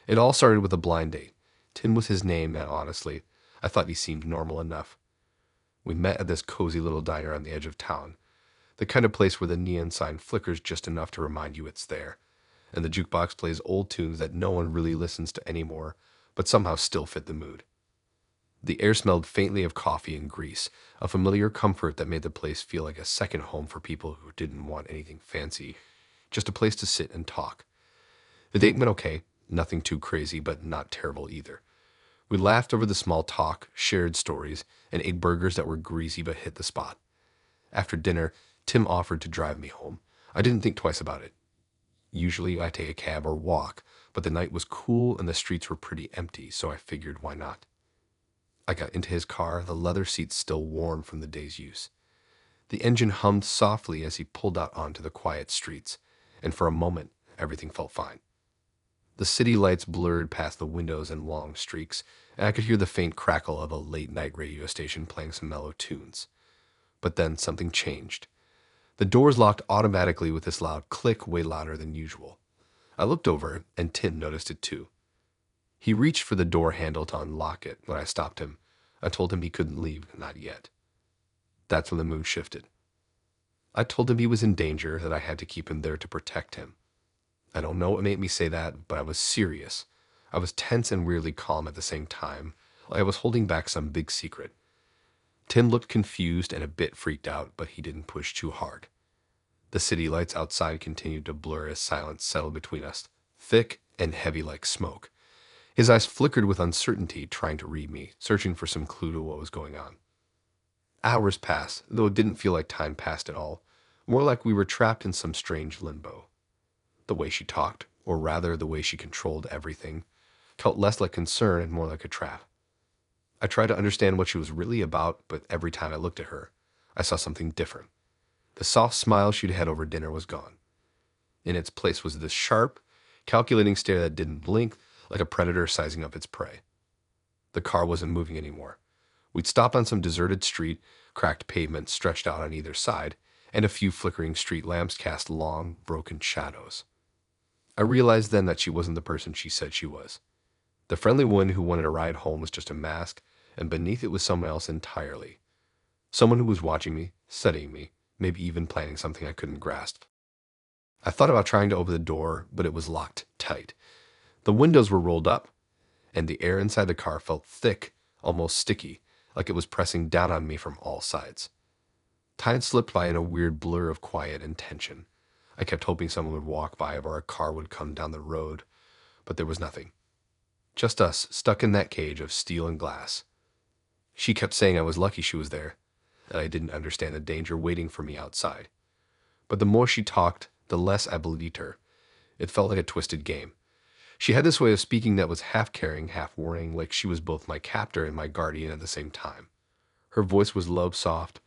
It all started with a blind date. Tim was his name, and honestly, I thought he seemed normal enough. We met at this cozy little diner on the edge of town, the kind of place where the neon sign flickers just enough to remind you it's there, and the jukebox plays old tunes that no one really listens to anymore, but somehow still fit the mood. The air smelled faintly of coffee and grease, a familiar comfort that made the place feel like a second home for people who didn't want anything fancy, just a place to sit and talk. The date went okay, nothing too crazy, but not terrible either. We laughed over the small talk, shared stories, and ate burgers that were greasy but hit the spot. After dinner, Tim offered to drive me home. I didn't think twice about it. Usually I take a cab or walk, but the night was cool and the streets were pretty empty, so I figured why not. I got into his car, the leather seats still warm from the day's use. The engine hummed softly as he pulled out onto the quiet streets, and for a moment, everything felt fine. The city lights blurred past the windows in long streaks, and I could hear the faint crackle of a late-night radio station playing some mellow tunes. But then something changed. The doors locked automatically with this loud click, way louder than usual. I looked over, and Tim noticed it too. He reached for the door handle to unlock it when I stopped him. I told him he couldn't leave, not yet. That's when the mood shifted. I told him he was in danger, that I had to keep him there to protect him. I don't know what made me say that, but I was serious. I was tense and weirdly calm at the same time, like I was holding back some big secret. Tim looked confused and a bit freaked out, but he didn't push too hard. The city lights outside continued to blur as silence settled between us, thick and heavy like smoke. His eyes flickered with uncertainty, trying to read me, searching for some clue to what was going on. Hours passed, though it didn't feel like time passed at all, more like we were trapped in some strange limbo. The way she talked, or rather the way she controlled everything, felt less like concern and more like a trap. I tried to understand what she was really about, but every time I looked at her, I saw something different. The soft smile she'd had over dinner was gone. In its place was this sharp, calculating stare that didn't blink, like a predator sizing up its prey. The car wasn't moving anymore. We'd stopped on some deserted street, cracked pavement stretched out on either side, and a few flickering street lamps cast long, broken shadows. I realized then that she wasn't the person she said she was. The friendly woman who wanted a ride home was just a mask, and beneath it was someone else entirely. Someone who was watching me, studying me, maybe even planning something I couldn't grasp. I thought about trying to open the door, but it was locked tight. The windows were rolled up, and the air inside the car felt thick, almost sticky, like it was pressing down on me from all sides. Time slipped by in a weird blur of quiet and tension. I kept hoping someone would walk by or a car would come down the road, but there was nothing. Just us, stuck in that cage of steel and glass. She kept saying I was lucky she was there, that I didn't understand the danger waiting for me outside. But the more she talked, the less I believed her. It felt like a twisted game. She had this way of speaking that was half caring, half warning, like she was both my captor and my guardian at the same time. Her voice was low, soft,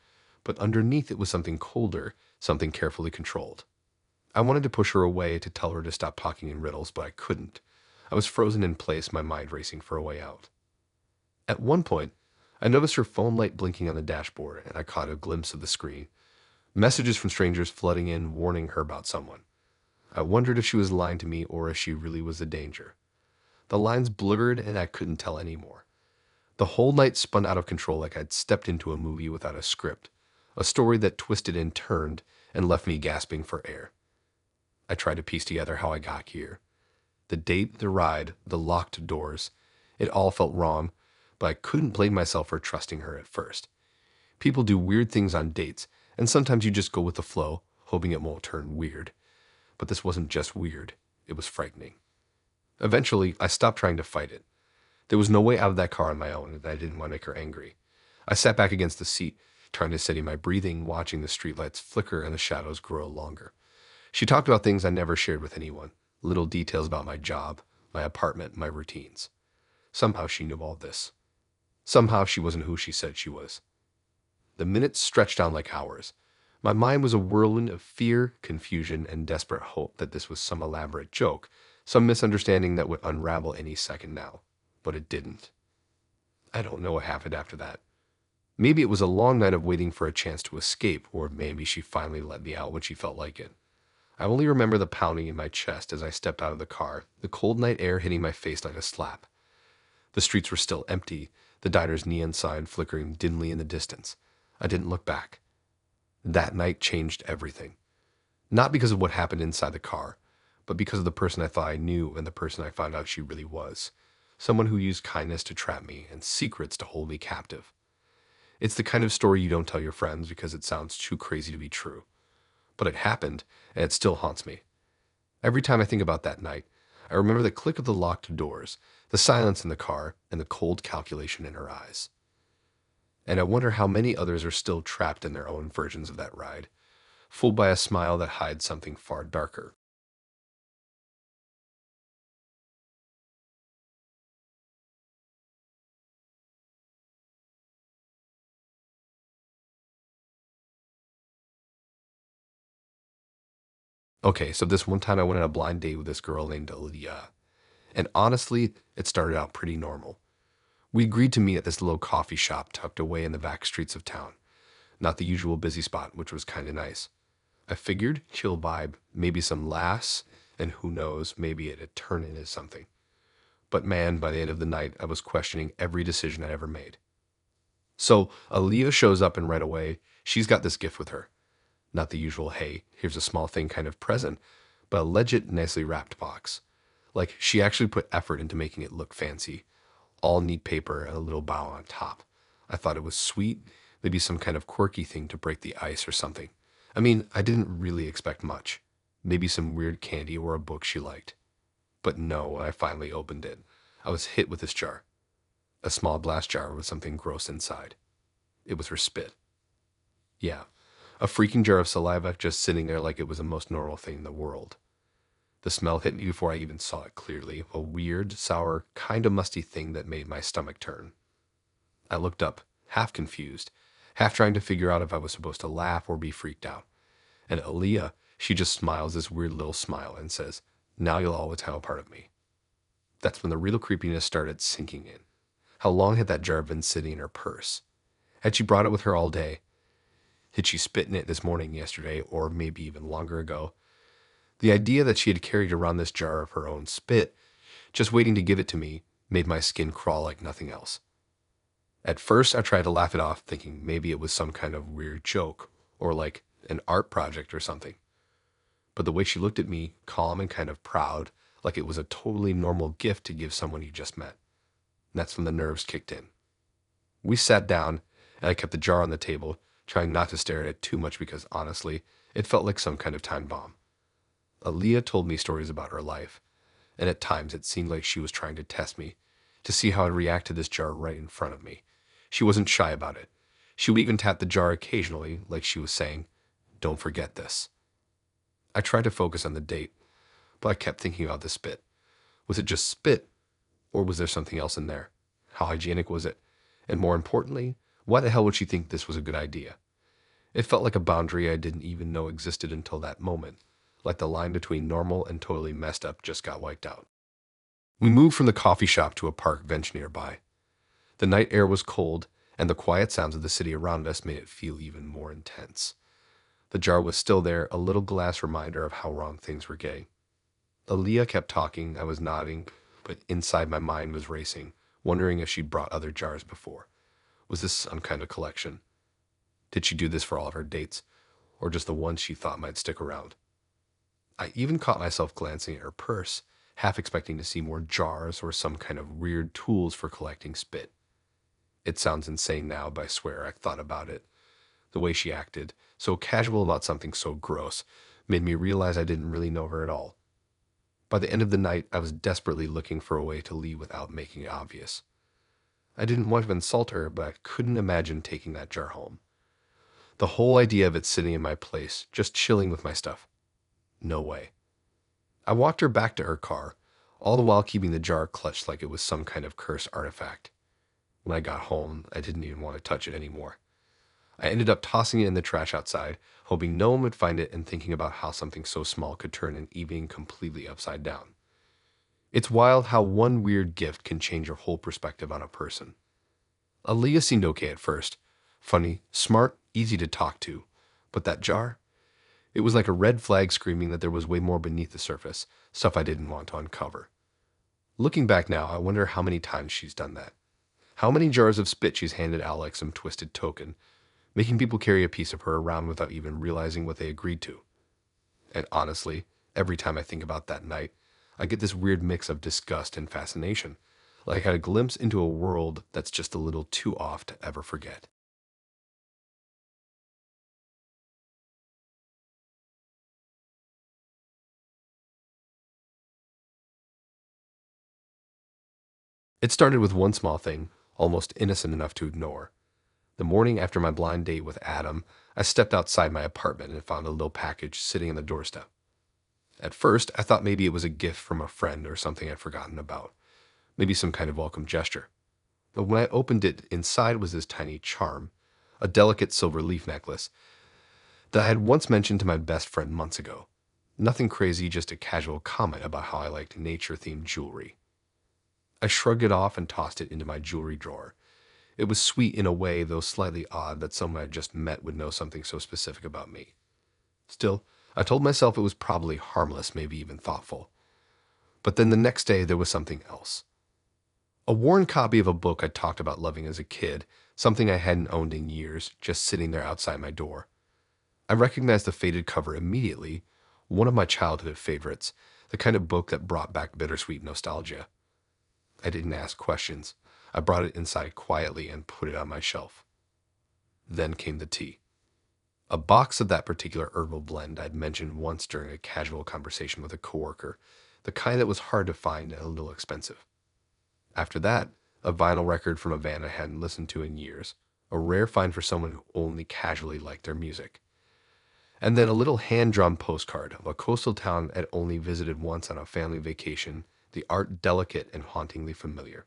but underneath it was something colder, something carefully controlled. I wanted to push her away, to tell her to stop talking in riddles, but I couldn't. I was frozen in place, my mind racing for a way out. At one point, I noticed her phone light blinking on the dashboard, and I caught a glimpse of the screen. Messages from strangers flooding in, warning her about someone. I wondered if she was lying to me or if she really was the danger. The lines blurred, and I couldn't tell anymore. The whole night spun out of control like I'd stepped into a movie without a script, a story that twisted and turned and left me gasping for air. I tried to piece together how I got here. The date, the ride, the locked doors. It all felt wrong, but I couldn't blame myself for trusting her at first. People do weird things on dates, and sometimes you just go with the flow, hoping it won't turn weird. But this wasn't just weird, it was frightening. Eventually, I stopped trying to fight it. There was no way out of that car on my own, and I didn't want to make her angry. I sat back against the seat, trying to steady my breathing, watching the streetlights flicker and the shadows grow longer. She talked about things I never shared with anyone, little details about my job, my apartment, my routines. Somehow she knew all this. Somehow she wasn't who she said she was. The minutes stretched on like hours. My mind was a whirlwind of fear, confusion, and desperate hope that this was some elaborate joke, some misunderstanding that would unravel any second now. But it didn't. I don't know what happened after that. Maybe it was a long night of waiting for a chance to escape, or maybe she finally let me out when she felt like it. I only remember the pounding in my chest as I stepped out of the car, the cold night air hitting my face like a slap. The streets were still empty, the diner's neon sign flickering dimly in the distance. I didn't look back. That night changed everything. Not because of what happened inside the car, but because of the person I thought I knew and the person I found out she really was. Someone who used kindness to trap me and secrets to hold me captive. It's the kind of story you don't tell your friends because it sounds too crazy to be true. But it happened, and it still haunts me. Every time I think about that night, I remember the click of the locked doors, the silence in the car, and the cold calculation in her eyes. And I wonder how many others are still trapped in their own versions of that ride, fooled by a smile that hides something far darker. Okay, so this one time I went on a blind date with this girl named Aaliyah. And honestly, it started out pretty normal. We agreed to meet at this little coffee shop tucked away in the back streets of town. Not the usual busy spot, which was kind of nice. I figured, chill vibe, maybe some laughs, and who knows, maybe it'd turn into something. But man, by the end of the night, I was questioning every decision I ever made. So Aaliyah shows up, and right away, she's got this gift with her. Not the usual, hey, here's a small thing kind of present, but a legit nicely wrapped box. Like, she actually put effort into making it look fancy. All neat paper and a little bow on top. I thought it was sweet, maybe some kind of quirky thing to break the ice or something. I mean, I didn't really expect much. Maybe some weird candy or a book she liked. But no, when I finally opened it, I was hit with this jar. A small glass jar with something gross inside. It was her spit. Yeah, a freaking jar of saliva just sitting there like it was the most normal thing in the world. The smell hit me before I even saw it clearly, a weird, sour, kind of musty thing that made my stomach turn. I looked up, half confused, half trying to figure out if I was supposed to laugh or be freaked out. And Aaliyah, she just smiles this weird little smile and says, "Now you'll always have a part of me." That's when the real creepiness started sinking in. How long had that jar been sitting in her purse? Had she brought it with her all day? Had she spit in it this morning, yesterday, or maybe even longer ago? The idea that she had carried around this jar of her own spit, just waiting to give it to me, made my skin crawl like nothing else. At first, I tried to laugh it off, thinking maybe it was some kind of weird joke, or like an art project or something. But the way she looked at me, calm and kind of proud, like it was a totally normal gift to give someone you just met. And that's when the nerves kicked in. We sat down, and I kept the jar on the table, trying not to stare at it too much because honestly, it felt like some kind of time bomb. Aaliyah told me stories about her life, and at times it seemed like she was trying to test me, to see how I'd react to this jar right in front of me. She wasn't shy about it. She would even tap the jar occasionally, like she was saying, "Don't forget this." I tried to focus on the date, but I kept thinking about the spit. Was it just spit, or was there something else in there? How hygienic was it? And more importantly, why the hell would she think this was a good idea? It felt like a boundary I didn't even know existed until that moment, like the line between normal and totally messed up just got wiped out. We moved from the coffee shop to a park bench nearby. The night air was cold, and the quiet sounds of the city around us made it feel even more intense. The jar was still there, a little glass reminder of how wrong things were getting. Aaliyah kept talking, I was nodding, but inside my mind was racing, wondering if she'd brought other jars before. Was this some kind of collection? Did she do this for all of her dates, or just the ones she thought might stick around? I even caught myself glancing at her purse, half expecting to see more jars or some kind of weird tools for collecting spit. It sounds insane now, but I swear I thought about it. The way she acted, so casual about something so gross, made me realize I didn't really know her at all. By the end of the night, I was desperately looking for a way to leave without making it obvious. I didn't want to insult her, but I couldn't imagine taking that jar home. The whole idea of it sitting in my place, just chilling with my stuff. No way. I walked her back to her car, all the while keeping the jar clutched like it was some kind of cursed artifact. When I got home, I didn't even want to touch it anymore. I ended up tossing it in the trash outside, hoping no one would find it and thinking about how something so small could turn an evening completely upside down. It's wild how one weird gift can change your whole perspective on a person. Aaliyah seemed okay at first. Funny, smart, easy to talk to. But that jar? It was like a red flag screaming that there was way more beneath the surface, stuff I didn't want to uncover. Looking back now, I wonder how many times she's done that. How many jars of spit she's handed out like some twisted token, making people carry a piece of her around without even realizing what they agreed to. And honestly, every time I think about that night, I get this weird mix of disgust and fascination, like I had a glimpse into a world that's just a little too off to ever forget. It started with one small thing, almost innocent enough to ignore. The morning after my blind date with Adam, I stepped outside my apartment and found a little package sitting on the doorstep. At first, I thought maybe it was a gift from a friend or something I'd forgotten about, maybe some kind of welcome gesture. But when I opened it, inside was this tiny charm, a delicate silver leaf necklace that I had once mentioned to my best friend months ago. Nothing crazy, just a casual comment about how I liked nature-themed jewelry. I shrugged it off and tossed it into my jewelry drawer. It was sweet in a way, though slightly odd that someone I just met would know something so specific about me. Still, I told myself it was probably harmless, maybe even thoughtful. But then the next day there was something else. A worn copy of a book I talked about loving as a kid, something I hadn't owned in years, just sitting there outside my door. I recognized the faded cover immediately, one of my childhood favorites, the kind of book that brought back bittersweet nostalgia. I didn't ask questions. I brought it inside quietly and put it on my shelf. Then came the tea. A box of that particular herbal blend I'd mentioned once during a casual conversation with a coworker, the kind that was hard to find and a little expensive. After that, a vinyl record from a band I hadn't listened to in years, a rare find for someone who only casually liked their music. And then a little hand-drawn postcard of a coastal town I'd only visited once on a family vacation, the art delicate and hauntingly familiar.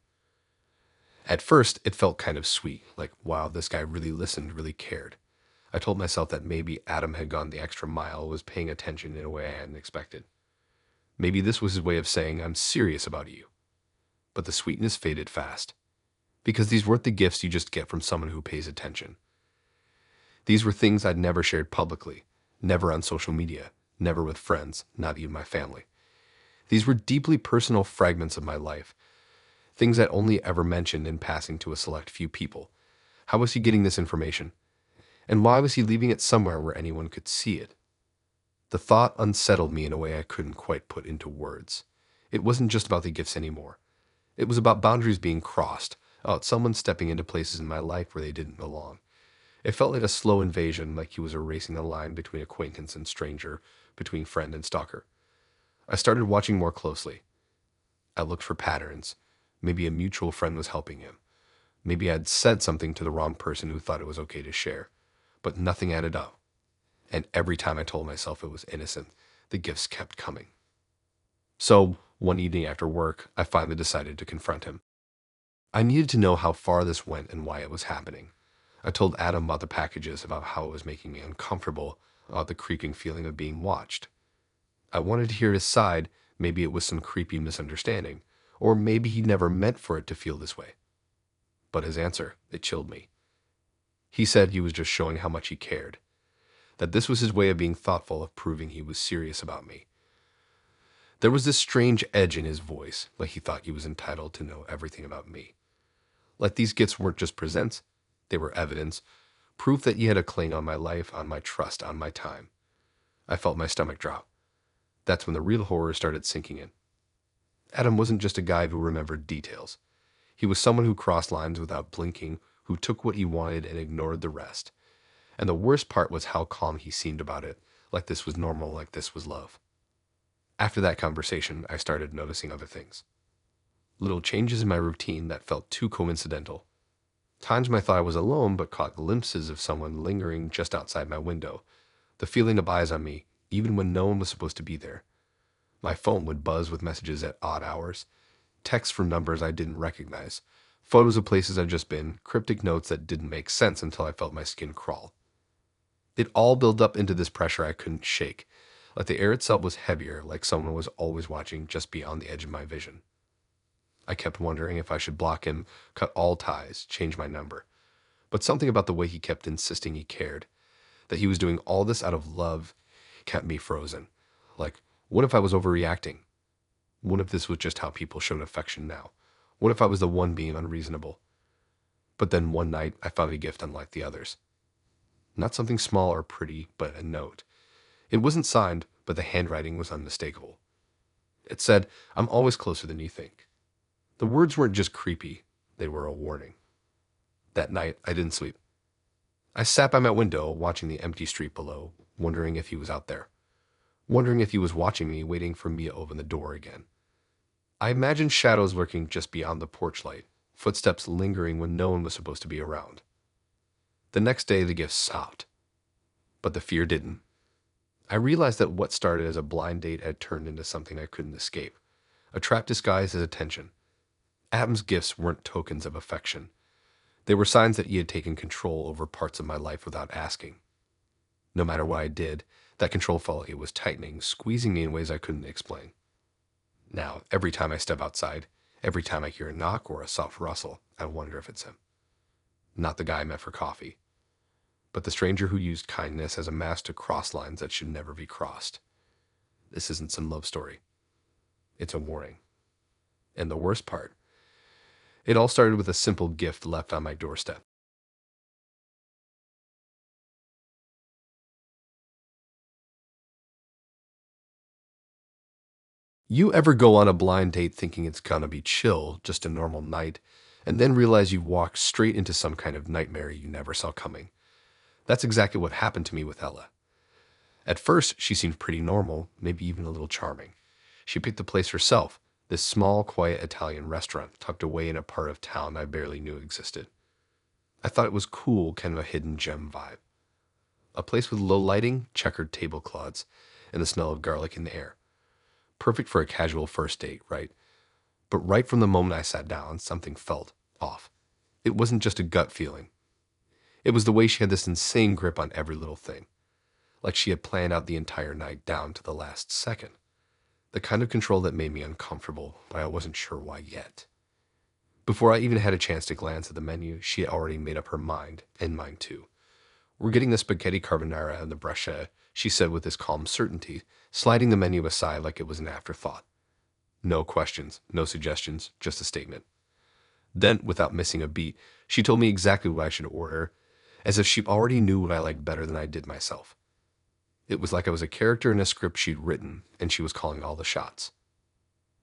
At first, it felt kind of sweet, like, wow, this guy really listened, really cared. I told myself that maybe Adam had gone the extra mile, was paying attention in a way I hadn't expected. Maybe this was his way of saying, I'm serious about you. But the sweetness faded fast, because these weren't the gifts you just get from someone who pays attention. These were things I'd never shared publicly, never on social media, never with friends, not even my family. These were deeply personal fragments of my life, things I'd only ever mentioned in passing to a select few people. How was he getting this information? And why was he leaving it somewhere where anyone could see it? The thought unsettled me in a way I couldn't quite put into words. It wasn't just about the gifts anymore. It was about boundaries being crossed, about someone stepping into places in my life where they didn't belong. It felt like a slow invasion, like he was erasing the line between acquaintance and stranger, between friend and stalker. I started watching more closely. I looked for patterns. Maybe a mutual friend was helping him. Maybe I'd said something to the wrong person who thought it was okay to share. But nothing added up. And every time I told myself it was innocent, the gifts kept coming. So, one evening after work, I finally decided to confront him. I needed to know how far this went and why it was happening. I told Adam about the packages, about how it was making me uncomfortable, about the creeping feeling of being watched. I wanted to hear his side. Maybe it was some creepy misunderstanding, or maybe he never meant for it to feel this way. But his answer, it chilled me. He said he was just showing how much he cared, that this was his way of being thoughtful, of proving he was serious about me. There was this strange edge in his voice, like he thought he was entitled to know everything about me. Like these gifts weren't just presents, they were evidence, proof that he had a claim on my life, on my trust, on my time. I felt my stomach drop. That's when the real horror started sinking in. Adam wasn't just a guy who remembered details. He was someone who crossed lines without blinking, who took what he wanted and ignored the rest. And the worst part was how calm he seemed about it, like this was normal, like this was love. After that conversation, I started noticing other things. Little changes in my routine that felt too coincidental. Times when I thought I was alone but caught glimpses of someone lingering just outside my window. The feeling of eyes on me, even when no one was supposed to be there. My phone would buzz with messages at odd hours, texts from numbers I didn't recognize, photos of places I'd just been, cryptic notes that didn't make sense until I felt my skin crawl. It all built up into this pressure I couldn't shake, like the air itself was heavier, like someone was always watching just beyond the edge of my vision. I kept wondering if I should block him, cut all ties, change my number. But something about the way he kept insisting he cared, that he was doing all this out of love, kept me frozen. Like, what if I was overreacting? What if this was just how people showed affection now? What if I was the one being unreasonable? But then one night, I found a gift unlike the others. Not something small or pretty, but a note. It wasn't signed, but the handwriting was unmistakable. It said, I'm always closer than you think. The words weren't just creepy, they were a warning. That night, I didn't sleep. I sat by my window, watching the empty street below, wondering if he was out there. Wondering if he was watching me, waiting for me to open the door again. I imagined shadows lurking just beyond the porch light, footsteps lingering when no one was supposed to be around. The next day, the gift stopped. But the fear didn't. I realized that what started as a blind date had turned into something I couldn't escape. A trap disguised as attention. Adam's gifts weren't tokens of affection. They were signs that he had taken control over parts of my life without asking. No matter what I did, That control felt like it was tightening, squeezing me in ways I couldn't explain. Now, every time I step outside, every time I hear a knock or a soft rustle, I wonder if it's him. Not the guy I met for coffee, but the stranger who used kindness as a mask to cross lines that should never be crossed. This isn't some love story. It's a warning. And the worst part, it all started with a simple gift left on my doorstep. You ever go on a blind date thinking it's gonna be chill, just a normal night, and then realize you walked straight into some kind of nightmare you never saw coming? That's exactly what happened to me with Ella. At first, she seemed pretty normal, maybe even a little charming. She picked the place herself, this small, quiet Italian restaurant tucked away in a part of town I barely knew existed. I thought it was cool, kind of a hidden gem vibe. A place with low lighting, checkered tablecloths, and the smell of garlic in the air. Perfect for a casual first date, right? But right from the moment I sat down, something felt off. It wasn't just a gut feeling. It was the way she had this insane grip on every little thing, like she had planned out the entire night down to the last second. The kind of control that made me uncomfortable, but I wasn't sure why yet. Before I even had a chance to glance at the menu, she had already made up her mind, and mine too. "We're getting the spaghetti carbonara and the bruschetta," she said with this calm certainty, sliding the menu aside like it was an afterthought. No questions, no suggestions, just a statement. Then, without missing a beat, she told me exactly what I should order, as if she already knew what I liked better than I did myself. It was like I was a character in a script she'd written, and she was calling all the shots.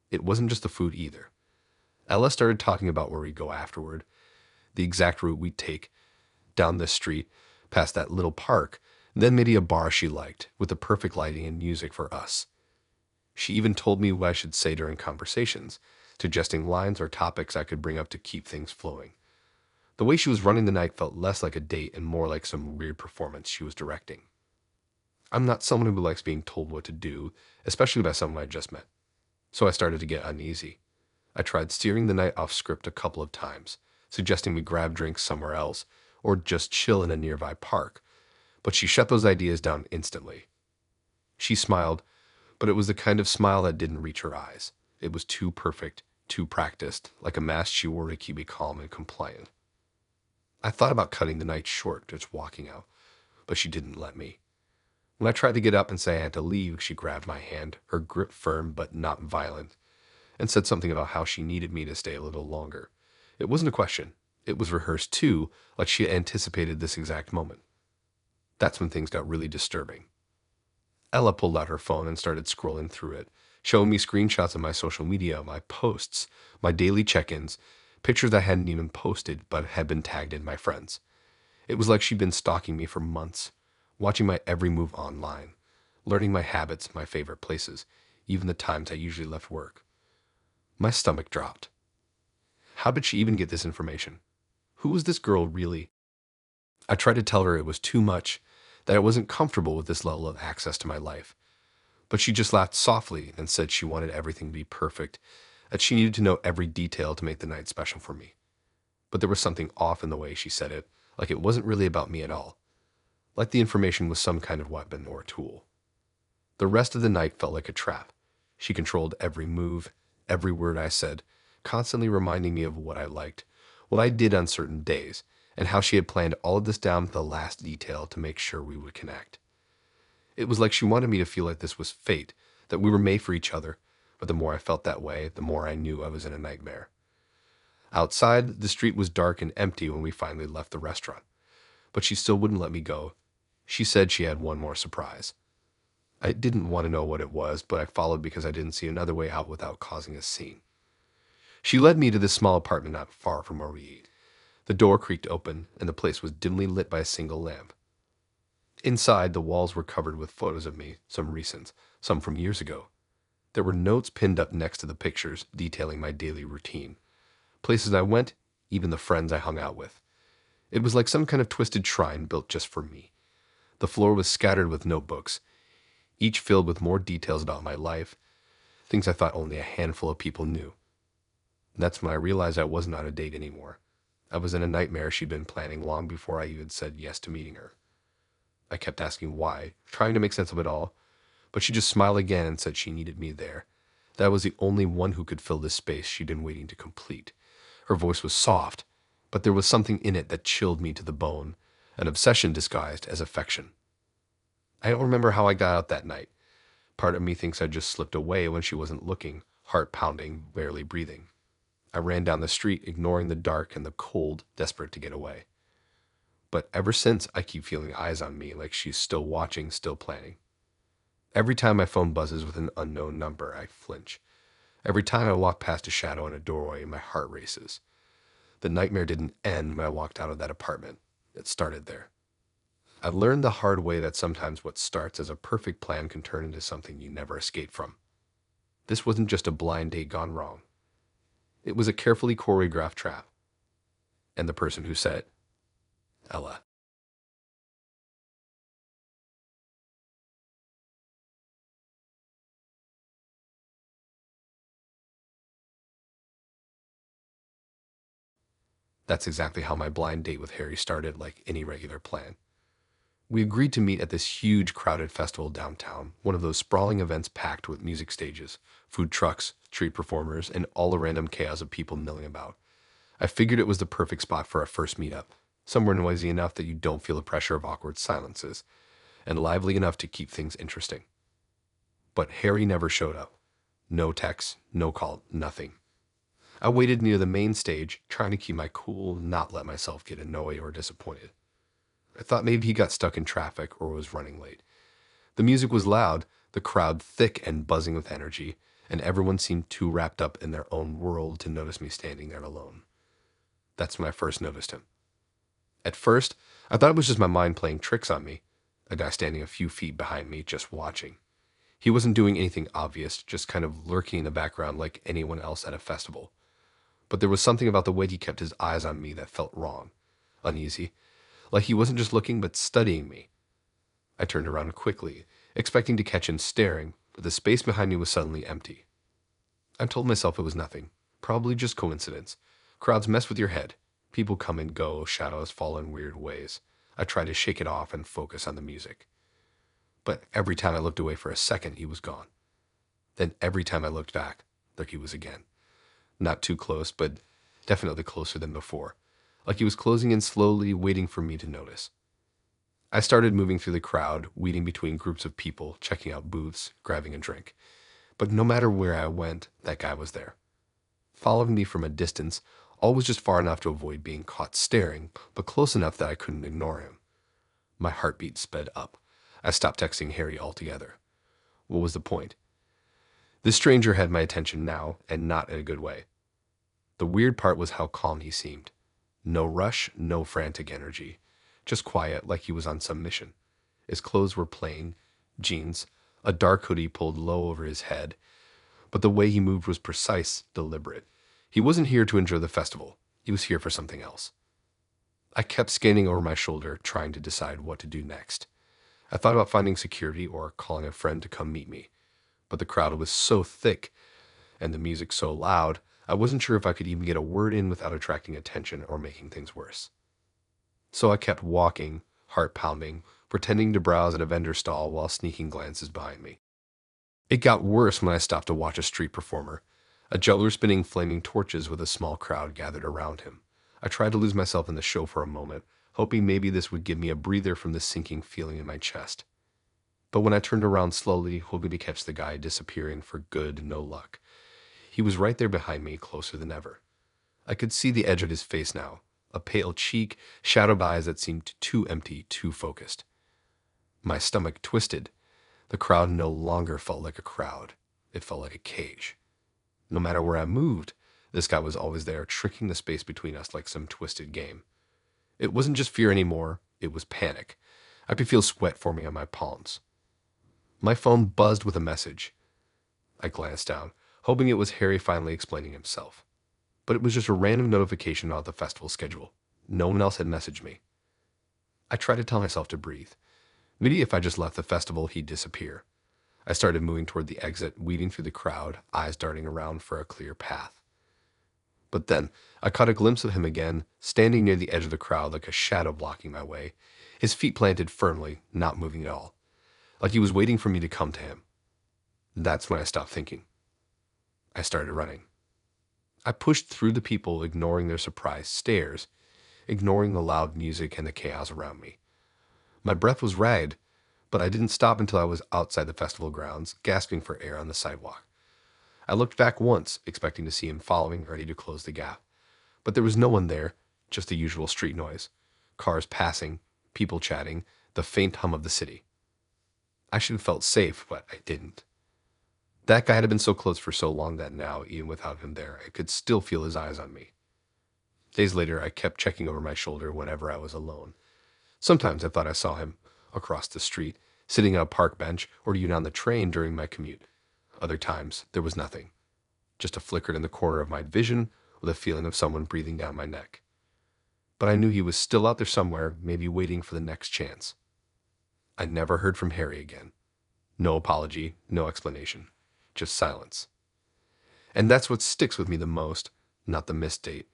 It wasn't just the food either. Ella started talking about where we'd go afterward, the exact route we'd take, down this street, past that little park, then maybe a bar she liked, with the perfect lighting and music for us. She even told me what I should say during conversations, suggesting lines or topics I could bring up to keep things flowing. The way she was running the night felt less like a date and more like some weird performance she was directing. I'm not someone who likes being told what to do, especially by someone I just met. So I started to get uneasy. I tried steering the night off script a couple of times, suggesting we grab drinks somewhere else, or just chill in a nearby park, but she shut those ideas down instantly. She smiled, but it was the kind of smile that didn't reach her eyes. It was too perfect, too practiced, like a mask she wore to keep me calm and compliant. I thought about cutting the night short, just walking out, but she didn't let me. When I tried to get up and say I had to leave, she grabbed my hand, her grip firm but not violent, and said something about how she needed me to stay a little longer. It wasn't a question. It was rehearsed too, like she anticipated this exact moment. That's when things got really disturbing. Ella pulled out her phone and started scrolling through it, showing me screenshots of my social media, my posts, my daily check-ins, pictures I hadn't even posted but had been tagged in my friends. It was like she'd been stalking me for months, watching my every move online, learning my habits, my favorite places, even the times I usually left work. My stomach dropped. How did she even get this information? Who was this girl really? I tried to tell her it was too much, that I wasn't comfortable with this level of access to my life. But she just laughed softly and said she wanted everything to be perfect, that she needed to know every detail to make the night special for me. But there was something off in the way she said it, like it wasn't really about me at all. Like the information was some kind of weapon or tool. The rest of the night felt like a trap. She controlled every move, every word I said, constantly reminding me of what I liked, what I did on certain days, and how she had planned all of this down to the last detail to make sure we would connect. It was like she wanted me to feel like this was fate, that we were made for each other, but the more I felt that way, the more I knew I was in a nightmare. Outside, the street was dark and empty when we finally left the restaurant, but she still wouldn't let me go. She said she had one more surprise. I didn't want to know what it was, but I followed because I didn't see another way out without causing a scene. She led me to this small apartment not far from where we ate. The door creaked open, and the place was dimly lit by a single lamp. Inside, the walls were covered with photos of me, some recent, some from years ago. There were notes pinned up next to the pictures detailing my daily routine, places I went, even the friends I hung out with. It was like some kind of twisted shrine built just for me. The floor was scattered with notebooks, each filled with more details about my life, things I thought only a handful of people knew. And that's when I realized I wasn't on a date anymore. I was in a nightmare she'd been planning long before I even said yes to meeting her. I kept asking why, trying to make sense of it all, but she just smiled again and said she needed me there. That I was the only one who could fill this space she'd been waiting to complete. Her voice was soft, but there was something in it that chilled me to the bone, an obsession disguised as affection. I don't remember how I got out that night. Part of me thinks I just slipped away when she wasn't looking, heart pounding, barely breathing. I ran down the street, ignoring the dark and the cold, desperate to get away. But ever since, I keep feeling eyes on me, like she's still watching, still planning. Every time my phone buzzes with an unknown number, I flinch. Every time I walk past a shadow in a doorway, my heart races. The nightmare didn't end when I walked out of that apartment. It started there. I've learned the hard way that sometimes what starts as a perfect plan can turn into something you never escape from. This wasn't just a blind date gone wrong. It was a carefully choreographed trap. And the person who set it, Ella. That's exactly how my blind date with Harry started, like any regular plan. We agreed to meet at this huge crowded festival downtown, one of those sprawling events packed with music stages, food trucks, street performers, and all the random chaos of people milling about. I figured it was the perfect spot for our first meetup, somewhere noisy enough that you don't feel the pressure of awkward silences, and lively enough to keep things interesting. But Harry never showed up. No text, no call, nothing. I waited near the main stage, trying to keep my cool and not let myself get annoyed or disappointed. I thought maybe he got stuck in traffic or was running late. The music was loud, the crowd thick and buzzing with energy, and everyone seemed too wrapped up in their own world to notice me standing there alone. That's when I first noticed him. At first, I thought it was just my mind playing tricks on me, a guy standing a few feet behind me just watching. He wasn't doing anything obvious, just kind of lurking in the background like anyone else at a festival. But there was something about the way he kept his eyes on me that felt wrong, uneasy, like he wasn't just looking but studying me. I turned around quickly, expecting to catch him staring, but the space behind me was suddenly empty. I told myself it was nothing, probably just coincidence. Crowds mess with your head. People come and go, shadows fall in weird ways. I tried to shake it off and focus on the music. But every time I looked away for a second, he was gone. Then every time I looked back, there he was again. Not too close, but definitely closer than before. Like he was closing in slowly, waiting for me to notice. I started moving through the crowd, weeding between groups of people, checking out booths, grabbing a drink. But no matter where I went, that guy was there. Following me from a distance, always just far enough to avoid being caught staring, but close enough that I couldn't ignore him. My heartbeat sped up. I stopped texting Harry altogether. What was the point? This stranger had my attention now, and not in a good way. The weird part was how calm he seemed. No rush, no frantic energy. Just quiet, like he was on some mission. His clothes were plain, jeans, a dark hoodie pulled low over his head, but the way he moved was precise, deliberate. He wasn't here to enjoy the festival. He was here for something else. I kept scanning over my shoulder, trying to decide what to do next. I thought about finding security or calling a friend to come meet me, but the crowd was so thick and the music so loud, I wasn't sure if I could even get a word in without attracting attention or making things worse. So I kept walking, heart pounding, pretending to browse at a vendor stall while sneaking glances behind me. It got worse when I stopped to watch a street performer, a juggler spinning flaming torches with a small crowd gathered around him. I tried to lose myself in the show for a moment, hoping maybe this would give me a breather from the sinking feeling in my chest. But when I turned around slowly, hoping to catch the guy disappearing for good, no luck. He was right there behind me, closer than ever. I could see the edge of his face now, a pale cheek, shadowed eyes that seemed too empty, too focused. My stomach twisted. The crowd no longer felt like a crowd. It felt like a cage. No matter where I moved, this guy was always there, tricking the space between us like some twisted game. It wasn't just fear anymore, it was panic. I could feel sweat forming on my palms. My phone buzzed with a message. I glanced down, hoping it was Harry finally explaining himself. But it was just a random notification about the festival schedule. No one else had messaged me. I tried to tell myself to breathe. Maybe if I just left the festival, he'd disappear. I started moving toward the exit, weaving through the crowd, eyes darting around for a clear path. But then, I caught a glimpse of him again, standing near the edge of the crowd like a shadow blocking my way. his feet planted firmly, not moving at all, like he was waiting for me to come to him. That's when I stopped thinking. I started running. I pushed through the people, ignoring their surprised stares, ignoring the loud music and the chaos around me. My breath was ragged, but I didn't stop until I was outside the festival grounds, gasping for air on the sidewalk. I looked back once, expecting to see him following, ready to close the gap. But there was no one there, just the usual street noise. Cars passing, people chatting, the faint hum of the city. I should have felt safe, but I didn't. That guy had been so close for so long that now, even without him there, I could still feel his eyes on me. Days later, I kept checking over my shoulder whenever I was alone. Sometimes I thought I saw him across the street, sitting on a park bench, or even on the train during my commute. Other times, there was nothing. Just a flicker in the corner of my vision with a feeling of someone breathing down my neck. But I knew he was still out there somewhere, maybe waiting for the next chance. I never heard from Harry again. No apology, no explanation. Just silence. And that's what sticks with me the most, not the missed date,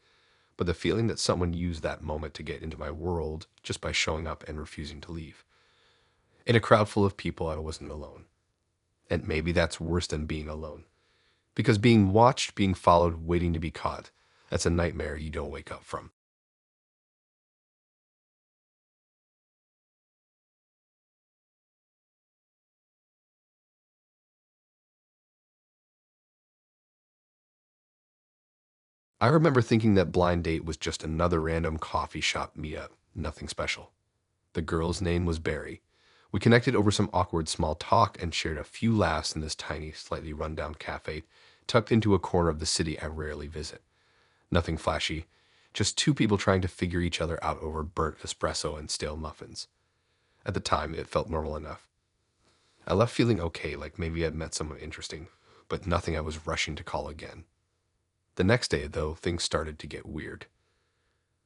but the feeling that someone used that moment to get into my world just by showing up and refusing to leave. In a crowd full of people, I wasn't alone. And maybe that's worse than being alone. Because being watched, being followed, waiting to be caught, that's a nightmare you don't wake up from. I remember thinking that blind date was just another random coffee shop meetup, nothing special. The girl's name was Barry. We connected over some awkward small talk and shared a few laughs in this tiny, slightly rundown cafe tucked into a corner of the city I rarely visit. Nothing flashy, just two people trying to figure each other out over burnt espresso and stale muffins. At the time, it felt normal enough. I left feeling okay, like maybe I'd met someone interesting, but nothing I was rushing to call again. The next day, though, things started to get weird.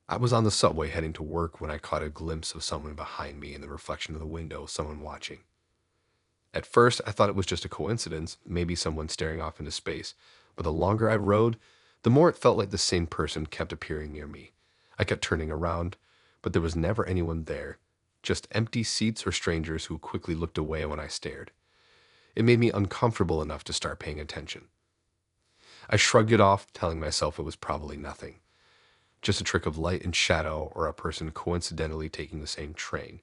I was on the subway heading to work when I caught a glimpse of someone behind me in the reflection of the window, someone watching. At first, I thought it was just a coincidence, maybe someone staring off into space, but the longer I rode, the more it felt like the same person kept appearing near me. I kept turning around, but there was never anyone there, just empty seats or strangers who quickly looked away when I stared. It made me uncomfortable enough to start paying attention. I shrugged it off, telling myself it was probably nothing. Just a trick of light and shadow or a person coincidentally taking the same train.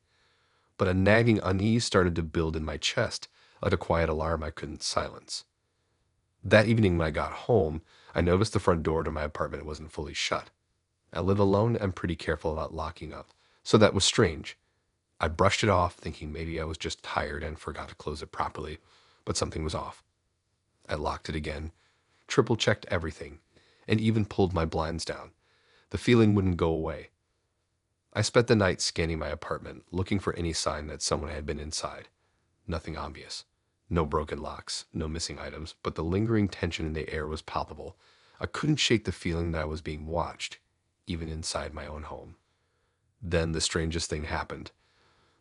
But a nagging unease started to build in my chest, like a quiet alarm I couldn't silence. That evening when I got home, I noticed the front door to my apartment wasn't fully shut. I live alone and pretty careful about locking up, so that was strange. I brushed it off, thinking maybe I was just tired and forgot to close it properly, but something was off. I locked it again, triple-checked everything, and even pulled my blinds down. The feeling wouldn't go away. I spent the night scanning my apartment, looking for any sign that someone had been inside. Nothing obvious. No broken locks, no missing items, but the lingering tension in the air was palpable. I couldn't shake the feeling that I was being watched, even inside my own home. Then the strangest thing happened.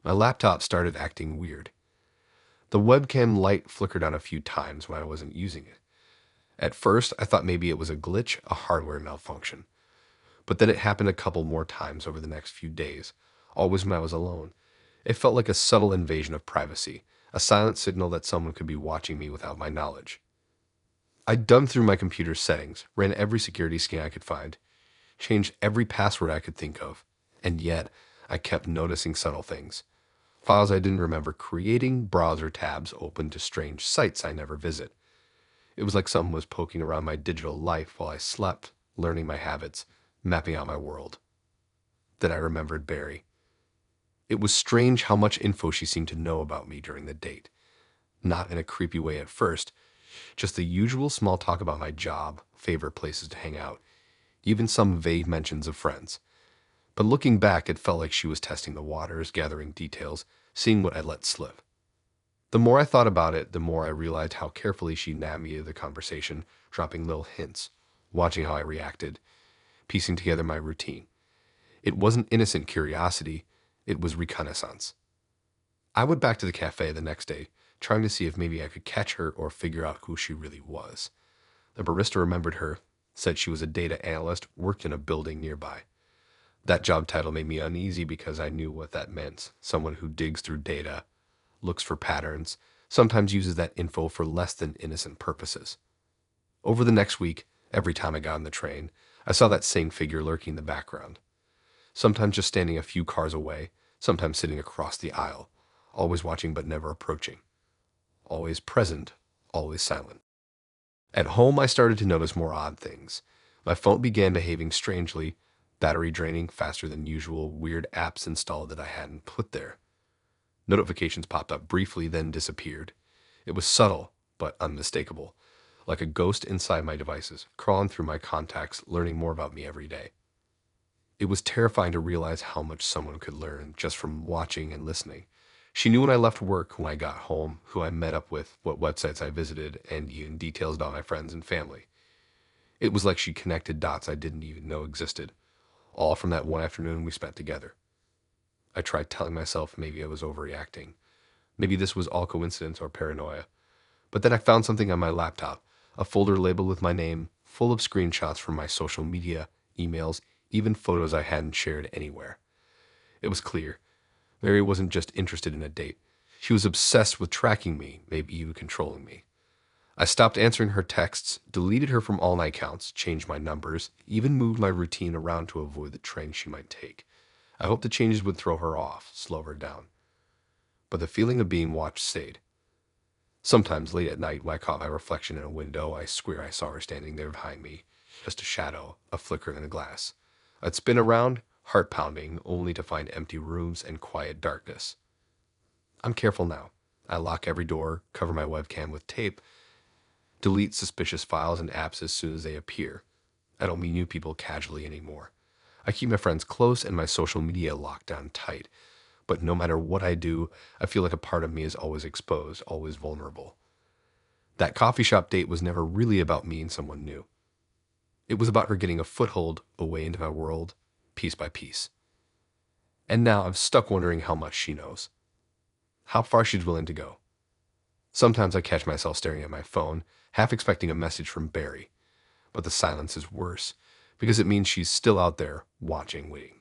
My laptop started acting weird. The webcam light flickered on a few times when I wasn't using it. At first, I thought maybe it was a glitch, a hardware malfunction. But then it happened a couple more times over the next few days, always when I was alone. It felt like a subtle invasion of privacy, a silent signal that someone could be watching me without my knowledge. I dug through my computer's settings, ran every security scan I could find, changed every password I could think of, and yet I kept noticing subtle things. Files I didn't remember creating, browser tabs open to strange sites I never visit. It was like someone was poking around my digital life while I slept, learning my habits, mapping out my world. Then I remembered Barry. It was strange how much info she seemed to know about me during the date. Not in a creepy way at first, just the usual small talk about my job, favorite places to hang out, even some vague mentions of friends. But looking back, it felt like she was testing the waters, gathering details, seeing what I'd let slip. The more I thought about it, the more I realized how carefully she navigated the conversation, dropping little hints, watching how I reacted, piecing together my routine. It wasn't innocent curiosity, it was reconnaissance. I went back to the cafe the next day, trying to see if maybe I could catch her or figure out who she really was. The barista remembered her, said she was a data analyst, worked in a building nearby. That job title made me uneasy because I knew what that meant. Someone who digs through data, looks for patterns, sometimes uses that info for less than innocent purposes. Over the next week, every time I got on the train, I saw that same figure lurking in the background. Sometimes just standing a few cars away, sometimes sitting across the aisle, always watching but never approaching. Always present, always silent. At home, I started to notice more odd things. My phone began behaving strangely, battery draining faster than usual, weird apps installed that I hadn't put there. Notifications popped up briefly, then disappeared. It was subtle, but unmistakable, like a ghost inside my devices, crawling through my contacts, learning more about me every day. It was terrifying to realize how much someone could learn just from watching and listening. She knew when I left work, when I got home, who I met up with, what websites I visited, and even details about my friends and family. It was like she connected dots I didn't even know existed, all from that one afternoon we spent together. I tried telling myself maybe I was overreacting. Maybe this was all coincidence or paranoia. But then I found something on my laptop, a folder labeled with my name, full of screenshots from my social media, emails, even photos I hadn't shared anywhere. It was clear. Mary wasn't just interested in a date. She was obsessed with tracking me, maybe even controlling me. I stopped answering her texts, deleted her from all my accounts, changed my numbers, even moved my routine around to avoid the train she might take. I hoped the changes would throw her off, slow her down. But the feeling of being watched stayed. Sometimes late at night, when I caught my reflection in a window, I swear I saw her standing there behind me, just a shadow, a flicker in the glass. I'd spin around, heart pounding, only to find empty rooms and quiet darkness. I'm careful now. I lock every door, cover my webcam with tape, delete suspicious files and apps as soon as they appear. I don't meet new people casually anymore. I keep my friends close and my social media locked down tight. But no matter what I do, I feel like a part of me is always exposed, always vulnerable. That coffee shop date was never really about me and someone new. It was about her getting a foothold away into my world, piece by piece. And now I'm stuck wondering how much she knows. How far she's willing to go. Sometimes I catch myself staring at my phone, half expecting a message from Barry. But the silence is worse, because it means she's still out there, watching, waiting.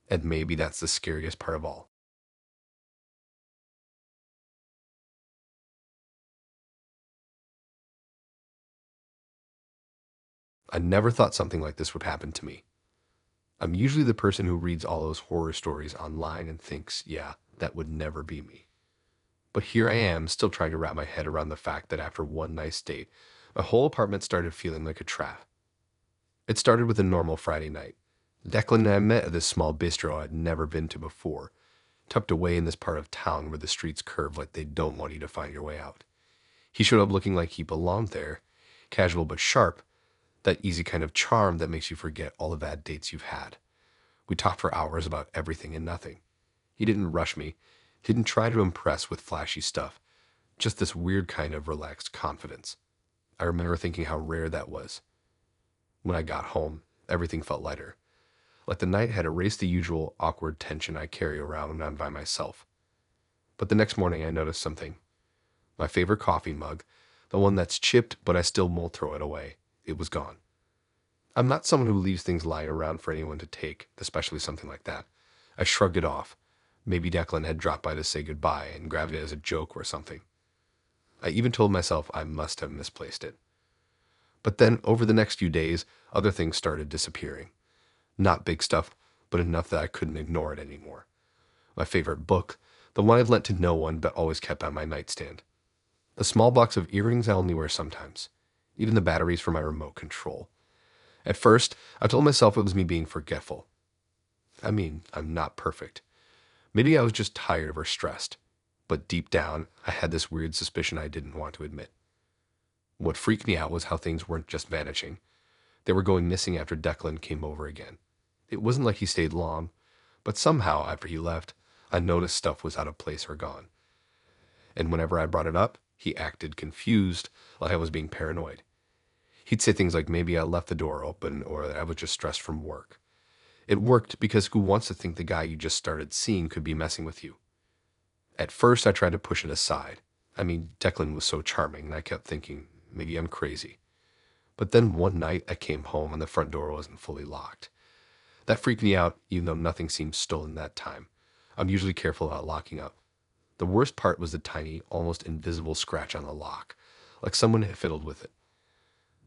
And maybe that's the scariest part of all. I never thought something like this would happen to me. I'm usually the person who reads all those horror stories online and thinks, yeah, that would never be me. But here I am, still trying to wrap my head around the fact that after one nice date, my whole apartment started feeling like a trap. It started with a normal Friday night. Declan and I met at this small bistro I'd never been to before, tucked away in this part of town where the streets curve like they don't want you to find your way out. He showed up looking like he belonged there, casual but sharp, that easy kind of charm that makes you forget all the bad dates you've had. We talked for hours about everything and nothing. He didn't rush me. He didn't try to impress with flashy stuff. Just this weird kind of relaxed confidence. I remember thinking how rare that was. When I got home, everything felt lighter. Like the night had erased the usual awkward tension I carry around when I'm by myself. But the next morning I noticed something. My favorite coffee mug, the one that's chipped but I still won't throw it away. It was gone. I'm not someone who leaves things lying around for anyone to take, especially something like that. I shrugged it off. Maybe Declan had dropped by to say goodbye and grabbed it as a joke or something. I even told myself I must have misplaced it. But then, over the next few days, other things started disappearing. Not big stuff, but enough that I couldn't ignore it anymore. My favorite book, the one I've lent to no one but always kept on my nightstand. A small box of earrings I only wear sometimes. Even the batteries for my remote control. At first, I told myself it was me being forgetful. I mean, I'm not perfect. Maybe I was just tired or stressed. But deep down, I had this weird suspicion I didn't want to admit. What freaked me out was how things weren't just vanishing. They were going missing after Declan came over again. It wasn't like he stayed long, but somehow, after he left, I noticed stuff was out of place or gone. And whenever I brought it up, he acted confused, like I was being paranoid. He'd say things like maybe I left the door open or that I was just stressed from work. It worked because who wants to think the guy you just started seeing could be messing with you? At first, I tried to push it aside. I mean, Declan was so charming, and I kept thinking, maybe I'm crazy. But then one night, I came home and the front door wasn't fully locked. That freaked me out, even though nothing seemed stolen that time. I'm usually careful about locking up. The worst part was the tiny, almost invisible scratch on the lock, like someone had fiddled with it.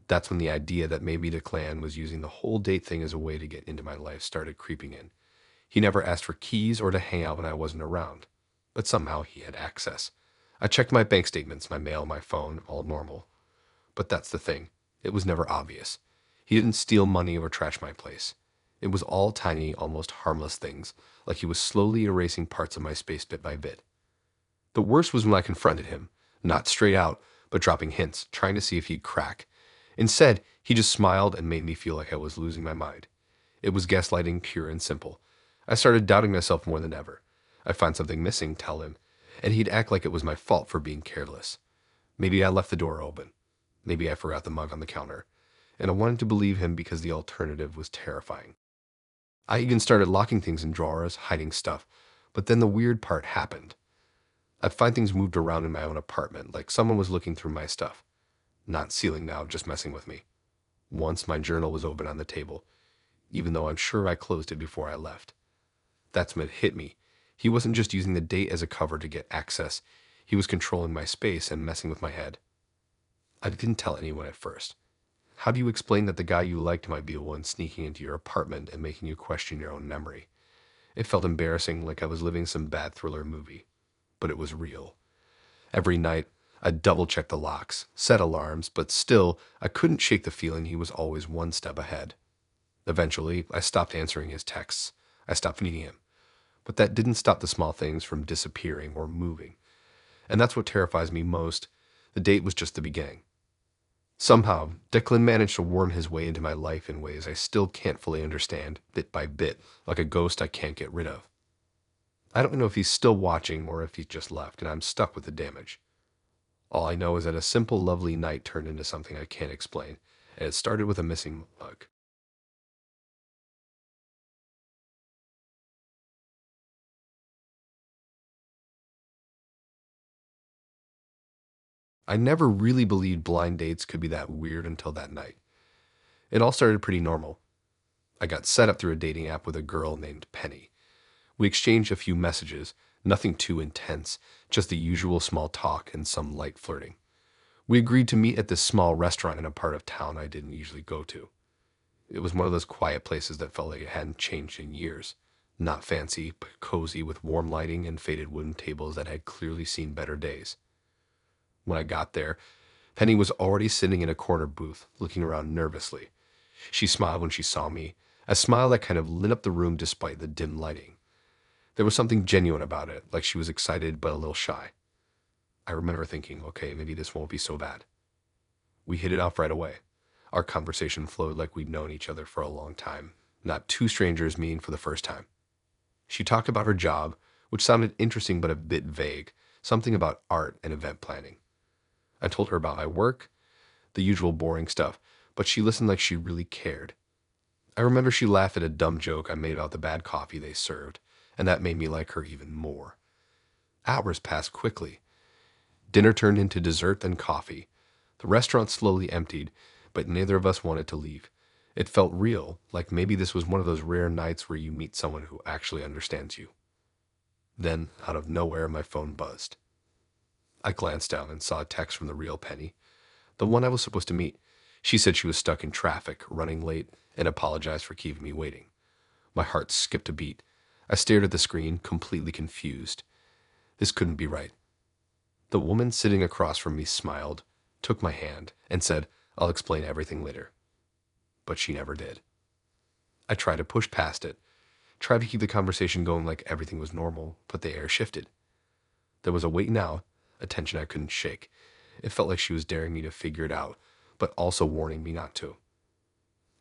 That's when the idea that maybe the clan was using the whole date thing as a way to get into my life started creeping in. He never asked for keys or to hang out when I wasn't around, but somehow he had access. I checked my bank statements, my mail, my phone, all normal. But that's the thing. It was never obvious. He didn't steal money or trash my place. It was all tiny, almost harmless things, like he was slowly erasing parts of my space bit by bit. The worst was when I confronted him, not straight out, but dropping hints, trying to see if he'd crack. Instead, he just smiled and made me feel like I was losing my mind. It was gaslighting, pure and simple. I started doubting myself more than ever. I'd find something missing, tell him, and he'd act like it was my fault for being careless. Maybe I left the door open. Maybe I forgot the mug on the counter. And I wanted to believe him because the alternative was terrifying. I even started locking things in drawers, hiding stuff. But then the weird part happened. I'd find things moved around in my own apartment, like someone was looking through my stuff. Not stealing now, just messing with me. Once my journal was open on the table, even though I'm sure I closed it before I left. That's when it hit me. He wasn't just using the date as a cover to get access. He was controlling my space and messing with my head. I didn't tell anyone at first. How do you explain that the guy you liked might be the one sneaking into your apartment and making you question your own memory? It felt embarrassing, like I was living some bad thriller movie. But it was real. Every night, I'd double-check the locks, set alarms, but still, I couldn't shake the feeling he was always one step ahead. Eventually, I stopped answering his texts. I stopped needing him. But that didn't stop the small things from disappearing or moving. And that's what terrifies me most. The date was just the beginning. Somehow, Declan managed to worm his way into my life in ways I still can't fully understand, bit by bit, like a ghost I can't get rid of. I don't know if he's still watching or if he's just left, and I'm stuck with the damage. All I know is that a simple, lovely night turned into something I can't explain, and it started with a missing mug. I never really believed blind dates could be that weird until that night. It all started pretty normal. I got set up through a dating app with a girl named Penny. We exchanged a few messages, nothing too intense, just the usual small talk and some light flirting. We agreed to meet at this small restaurant in a part of town I didn't usually go to. It was one of those quiet places that felt like it hadn't changed in years. Not fancy, but cozy with warm lighting and faded wooden tables that had clearly seen better days. When I got there, Penny was already sitting in a corner booth, looking around nervously. She smiled when she saw me, a smile that kind of lit up the room despite the dim lighting. There was something genuine about it, like she was excited but a little shy. I remember thinking, okay, maybe this won't be so bad. We hit it off right away. Our conversation flowed like we'd known each other for a long time, not two strangers meeting for the first time. She talked about her job, which sounded interesting but a bit vague, something about art and event planning. I told her about my work, the usual boring stuff, but she listened like she really cared. I remember she laughed at a dumb joke I made about the bad coffee they served, and that made me like her even more. Hours passed quickly. Dinner turned into dessert, then coffee. The restaurant slowly emptied, but neither of us wanted to leave. It felt real, like maybe this was one of those rare nights where you meet someone who actually understands you. Then, out of nowhere, my phone buzzed. I glanced down and saw a text from the real Penny, the one I was supposed to meet. She said she was stuck in traffic, running late, and apologized for keeping me waiting. My heart skipped a beat. I stared at the screen, completely confused. This couldn't be right. The woman sitting across from me smiled, took my hand, and said, "I'll explain everything later." But she never did. I tried to push past it, tried to keep the conversation going like everything was normal, but the air shifted. There was a weight now, a tension I couldn't shake. It felt like she was daring me to figure it out, but also warning me not to.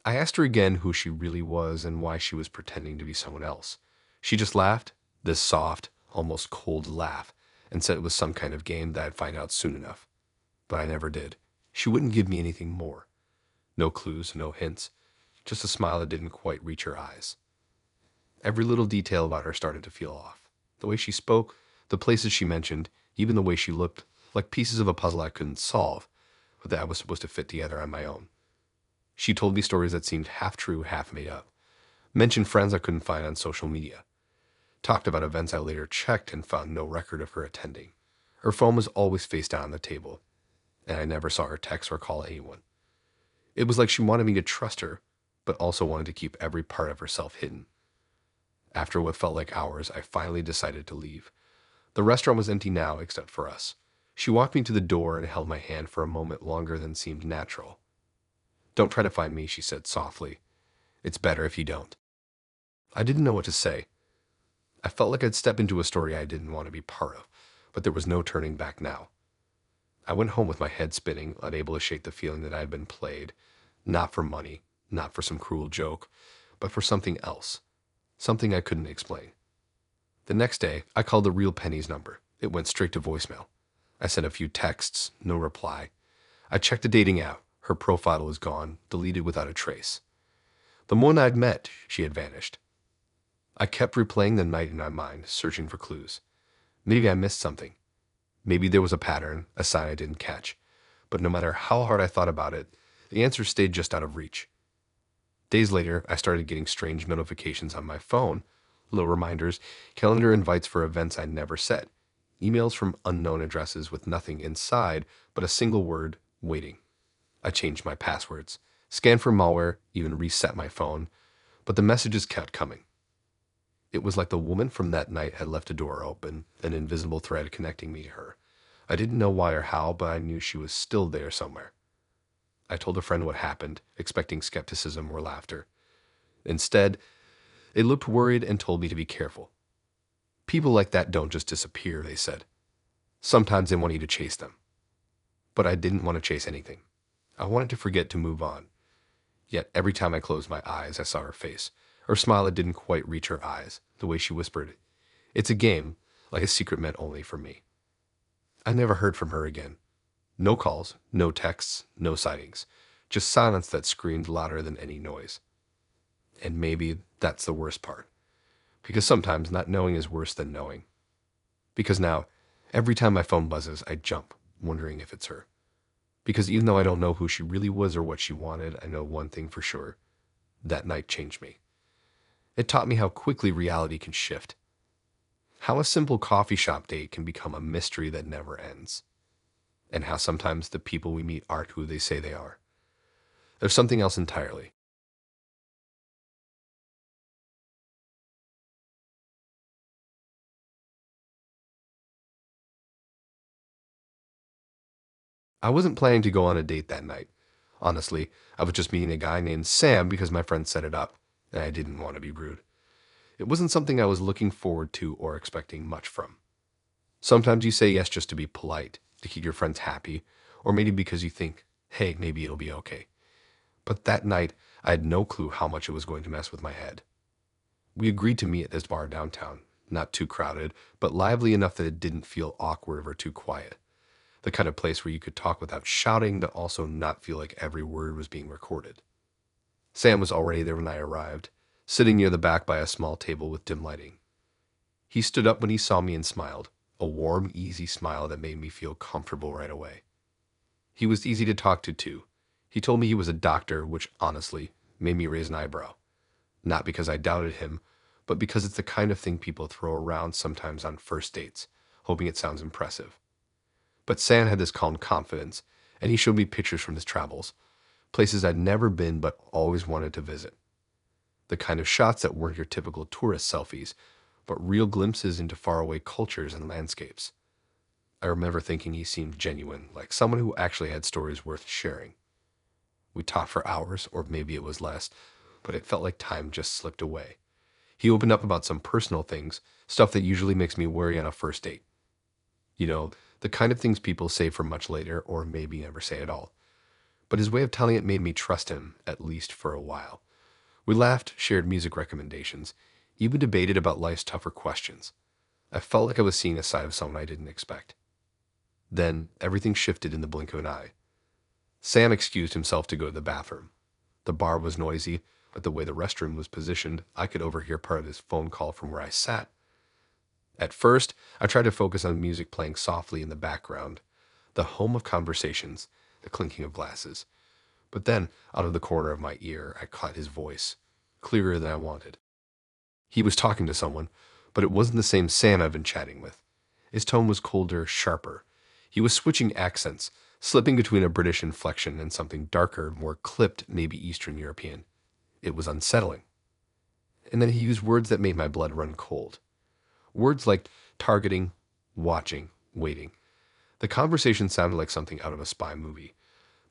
I asked her again who she really was and why she was pretending to be someone else. She just laughed, this soft, almost cold laugh, and said it was some kind of game that I'd find out soon enough. But I never did. She wouldn't give me anything more. No clues, no hints, just a smile that didn't quite reach her eyes. Every little detail about her started to feel off. The way she spoke, the places she mentioned, even the way she looked, like pieces of a puzzle I couldn't solve, but that I was supposed to fit together on my own. She told me stories that seemed half true, half made up. Mentioned friends I couldn't find on social media. Talked about events I later checked and found no record of her attending. Her phone was always face down on the table, and I never saw her text or call anyone. It was like she wanted me to trust her, but also wanted to keep every part of herself hidden. After what felt like hours, I finally decided to leave. The restaurant was empty now except for us. She walked me to the door and held my hand for a moment longer than seemed natural. "Don't try to find me," she said softly. "It's better if you don't." I didn't know what to say. I felt like I'd stepped into a story I didn't want to be part of, but there was no turning back now. I went home with my head spinning, unable to shake the feeling that I had been played, not for money, not for some cruel joke, but for something else, something I couldn't explain. The next day, I called the real Penny's number. It went straight to voicemail. I sent a few texts, no reply. I checked the dating app. Her profile was gone, deleted without a trace. The moment I'd met, she had vanished. I kept replaying the night in my mind, searching for clues. Maybe I missed something. Maybe there was a pattern, a sign I didn't catch. But no matter how hard I thought about it, the answer stayed just out of reach. Days later, I started getting strange notifications on my phone, little reminders, calendar invites for events I never set, emails from unknown addresses with nothing inside but a single word, waiting. I changed my passwords, scanned for malware, even reset my phone, but the messages kept coming. It was like the woman from that night had left a door open, an invisible thread connecting me to her. I didn't know why or how, but I knew she was still there somewhere. I told a friend what happened, expecting skepticism or laughter. Instead, they looked worried and told me to be careful. "People like that don't just disappear," they said. "Sometimes they want you to chase them." But I didn't want to chase anything. I wanted to forget, to move on. Yet every time I closed my eyes, I saw her face. Her smile that didn't quite reach her eyes, the way she whispered, "It's a game," like a secret meant only for me. I never heard from her again. No calls, no texts, no sightings. Just silence that screamed louder than any noise. And maybe that's the worst part. Because sometimes not knowing is worse than knowing. Because now, every time my phone buzzes, I jump, wondering if it's her. Because even though I don't know who she really was or what she wanted, I know one thing for sure. That night changed me. It taught me how quickly reality can shift. How a simple coffee shop date can become a mystery that never ends. And how sometimes the people we meet aren't who they say they are. There's something else entirely. I wasn't planning to go on a date that night. Honestly, I was just meeting a guy named Sam because my friend set it up, and I didn't want to be rude. It wasn't something I was looking forward to or expecting much from. Sometimes you say yes just to be polite, to keep your friends happy, or maybe because you think, hey, maybe it'll be okay. But that night, I had no clue how much it was going to mess with my head. We agreed to meet at this bar downtown, not too crowded, but lively enough that it didn't feel awkward or too quiet. The kind of place where you could talk without shouting, but also not feel like every word was being recorded. Sam was already there when I arrived, sitting near the back by a small table with dim lighting. He stood up when he saw me and smiled, a warm, easy smile that made me feel comfortable right away. He was easy to talk to, too. He told me he was a doctor, which, honestly, made me raise an eyebrow. Not because I doubted him, but because it's the kind of thing people throw around sometimes on first dates, hoping it sounds impressive. But Sam had this calm confidence, and he showed me pictures from his travels, places I'd never been but always wanted to visit. The kind of shots that weren't your typical tourist selfies, but real glimpses into faraway cultures and landscapes. I remember thinking he seemed genuine, like someone who actually had stories worth sharing. We talked for hours, or maybe it was less, but it felt like time just slipped away. He opened up about some personal things, stuff that usually makes me worry on a first date. You know, the kind of things people save for much later, or maybe never say at all. But his way of telling it made me trust him, at least for a while. We laughed, shared music recommendations, even debated about life's tougher questions. I felt like I was seeing a side of someone I didn't expect. Then, everything shifted in the blink of an eye. Sam excused himself to go to the bathroom. The bar was noisy, but the way the restroom was positioned, I could overhear part of his phone call from where I sat. At first, I tried to focus on music playing softly in the background, the hum of conversations, the clinking of glasses. But then, out of the corner of my ear, I caught his voice. clearer than I wanted. He was talking to someone, but it wasn't the same Sam I've been chatting with. His tone was colder, sharper. He was switching accents, slipping between a British inflection and something darker, more clipped, maybe Eastern European. It was unsettling. And then he used words that made my blood run cold. Words like targeting, watching, waiting. The conversation sounded like something out of a spy movie,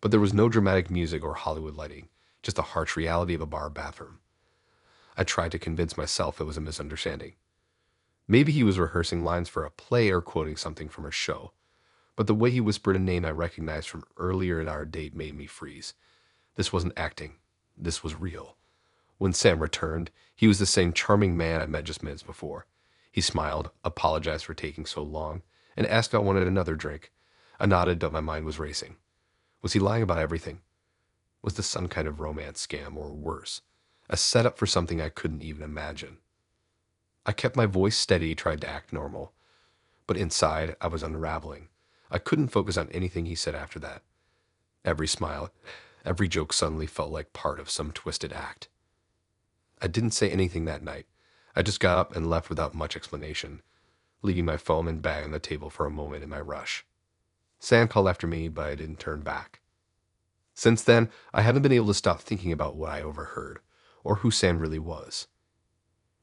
but there was no dramatic music or Hollywood lighting, just the harsh reality of a bar bathroom. I tried to convince myself it was a misunderstanding. Maybe he was rehearsing lines for a play or quoting something from a show, but the way he whispered a name I recognized from earlier in our date made me freeze. This wasn't acting. This was real. When Sam returned, he was the same charming man I met just minutes before. He smiled, apologized for taking so long, and asked if I wanted another drink. I nodded, but my mind was racing. Was he lying about everything? Was this some kind of romance scam, or worse, a setup for something I couldn't even imagine? I kept my voice steady, tried to act normal, but inside I was unraveling. I couldn't focus on anything he said after that. Every smile, every joke suddenly felt like part of some twisted act. I didn't say anything that night. I just got up and left without much explanation, leaving my phone and bag on the table for a moment in my rush. Sam called after me, but I didn't turn back. Since then, I haven't been able to stop thinking about what I overheard, or who Sam really was.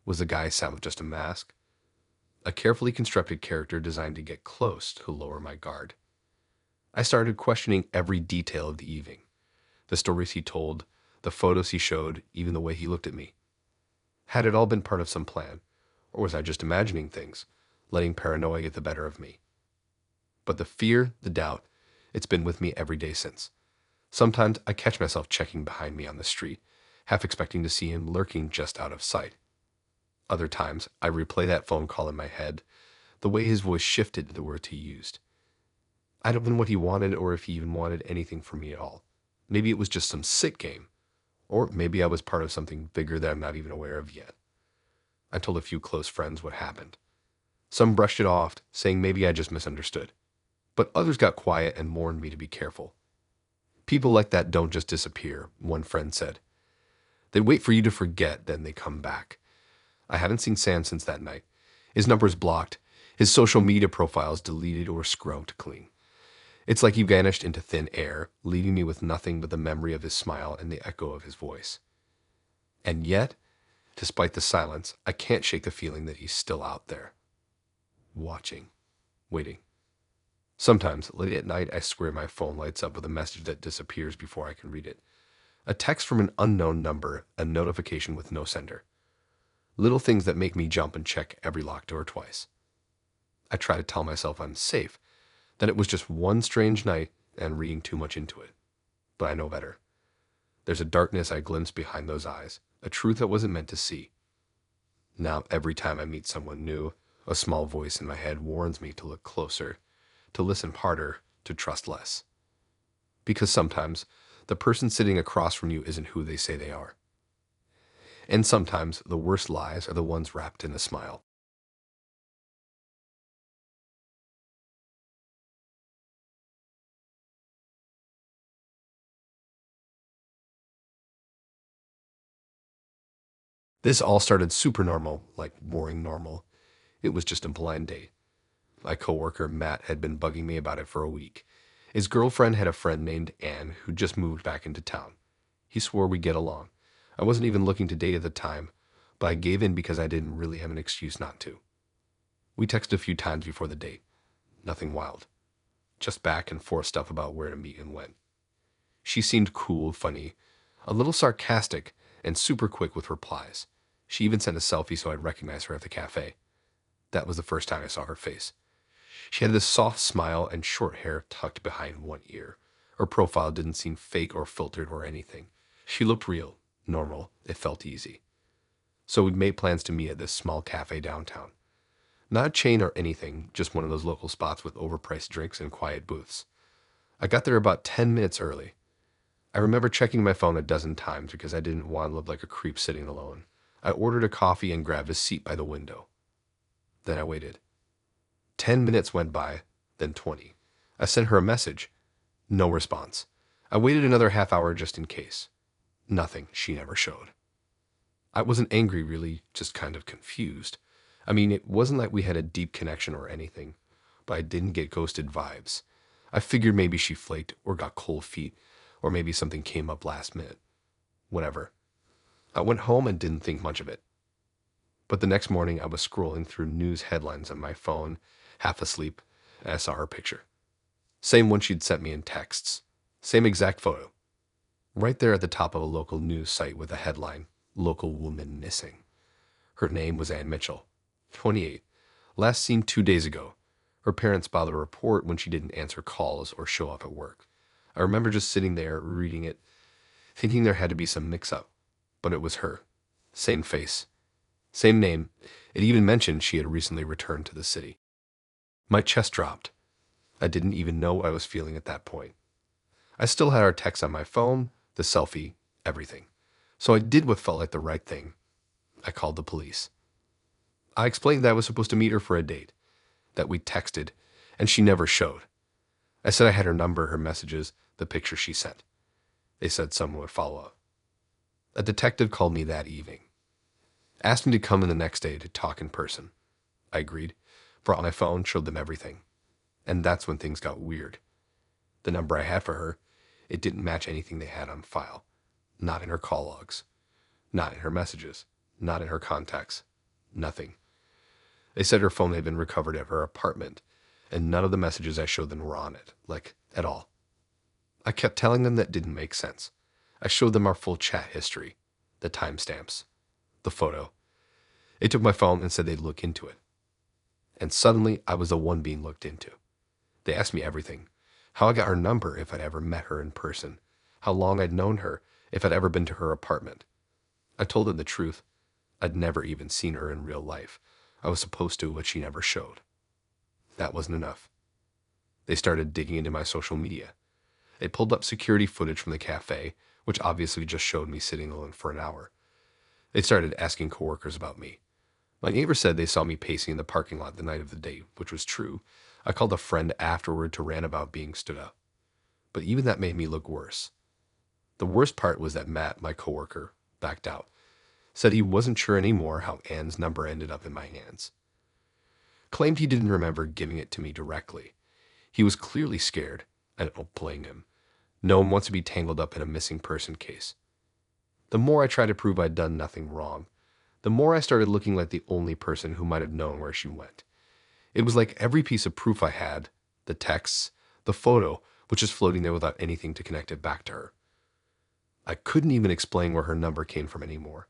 Was the guy Sam just a mask? A carefully constructed character designed to get close to lower my guard. I started questioning every detail of the evening. The stories he told, the photos he showed, even the way he looked at me. Had it all been part of some plan, or was I just imagining things, letting paranoia get the better of me? But the fear, the doubt, it's been with me every day since. Sometimes I catch myself checking behind me on the street, half expecting to see him lurking just out of sight. Other times, I replay that phone call in my head, the way his voice shifted to the words he used. I don't know what he wanted or if he even wanted anything from me at all. Maybe it was just some sick game, or maybe I was part of something bigger that I'm not even aware of yet. I told a few close friends what happened. Some brushed it off, saying maybe I just misunderstood. But others got quiet and warned me to be careful. People like that don't just disappear, one friend said. They wait for you to forget, then they come back. I haven't seen Sam since that night. His number's blocked, his social media profiles deleted or scrubbed clean. It's like he vanished into thin air, leaving me with nothing but the memory of his smile and the echo of his voice. And yet, despite the silence, I can't shake the feeling that he's still out there. Watching. Waiting. Sometimes, late at night, I swear my phone lights up with a message that disappears before I can read it. A text from an unknown number, a notification with no sender. Little things that make me jump and check every locked door twice. I try to tell myself I'm safe, that it was just one strange night and reading too much into it. But I know better. There's a darkness I glimpse behind those eyes, a truth I wasn't meant to see. Now, every time I meet someone new, a small voice in my head warns me to look closer, to listen harder, to trust less. Because sometimes, the person sitting across from you isn't who they say they are. And sometimes, the worst lies are the ones wrapped in a smile. This all started super normal, like boring normal. It was just a blind date. My coworker Matt had been bugging me about it for a week. His girlfriend had a friend named Anne who just moved back into town. He swore we'd get along. I wasn't even looking to date at the time, but I gave in because I didn't really have an excuse not to. We texted a few times before the date. Nothing wild. Just back and forth stuff about where to meet and when. She seemed cool, funny, a little sarcastic, and super quick with replies. She even sent a selfie so I'd recognize her at the cafe. That was the first time I saw her face. She had this soft smile and short hair tucked behind one ear. Her profile didn't seem fake or filtered or anything. She looked real, normal, it felt easy. So we'd made plans to meet at this small cafe downtown. Not a chain or anything, just one of those local spots with overpriced drinks and quiet booths. I got there about 10 minutes early. I remember checking my phone a dozen times because I didn't want to look like a creep sitting alone. I ordered a coffee and grabbed a seat by the window. Then I waited. 10 minutes went by, then 20. I sent her a message. No response. I waited another half hour just in case. Nothing. She never showed. I wasn't angry, really, just kind of confused. I mean, it wasn't like we had a deep connection or anything, but I didn't get ghosted vibes. I figured maybe she flaked or got cold feet, or maybe something came up last minute. Whatever. I went home and didn't think much of it. But the next morning, I was scrolling through news headlines on my phone, half asleep, and I saw her picture. Same one she'd sent me in texts. Same exact photo. Right there at the top of a local news site with a headline, Local Woman Missing. Her name was Ann Mitchell, 28, last seen 2 days ago. Her parents filed a report when she didn't answer calls or show up at work. I remember just sitting there, reading it, thinking there had to be some mix-up. But it was her. Same face. Same name. It even mentioned she had recently returned to the city. My chest dropped. I didn't even know what I was feeling at that point. I still had our text on my phone, the selfie, everything. So I did what felt like the right thing. I called the police. I explained that I was supposed to meet her for a date, that we texted, and she never showed. I said I had her number, her messages, the picture she sent. They said someone would follow up. A detective called me that evening. Asked me to come in the next day to talk in person. I agreed, brought my phone, showed them everything. And that's when things got weird. The number I had for her, it didn't match anything they had on file. Not in her call logs. Not in her messages. Not in her contacts. Nothing. They said her phone had been recovered at her apartment, and none of the messages I showed them were on it, like, at all. I kept telling them that didn't make sense. I showed them our full chat history, the timestamps, the photo. They took my phone and said they'd look into it. And suddenly, I was the one being looked into. They asked me everything. How I got her number, if I'd ever met her in person. How long I'd known her, if I'd ever been to her apartment. I told them the truth. I'd never even seen her in real life. I was supposed to, but she never showed. That wasn't enough. They started digging into my social media. They pulled up security footage from the cafe, which obviously just showed me sitting alone for an hour. They started asking coworkers about me. My neighbor said they saw me pacing in the parking lot the night of the date, which was true. I called a friend afterward to rant about being stood up. But even that made me look worse. The worst part was that Matt, my coworker, backed out. Said he wasn't sure anymore how Anne's number ended up in my hands. Claimed he didn't remember giving it to me directly. He was clearly scared. I don't blame him. No one wants to be tangled up in a missing person case. The more I tried to prove I'd done nothing wrong, the more I started looking like the only person who might have known where she went. It was like every piece of proof I had, the texts, the photo, was just floating there without anything to connect it back to her. I couldn't even explain where her number came from anymore.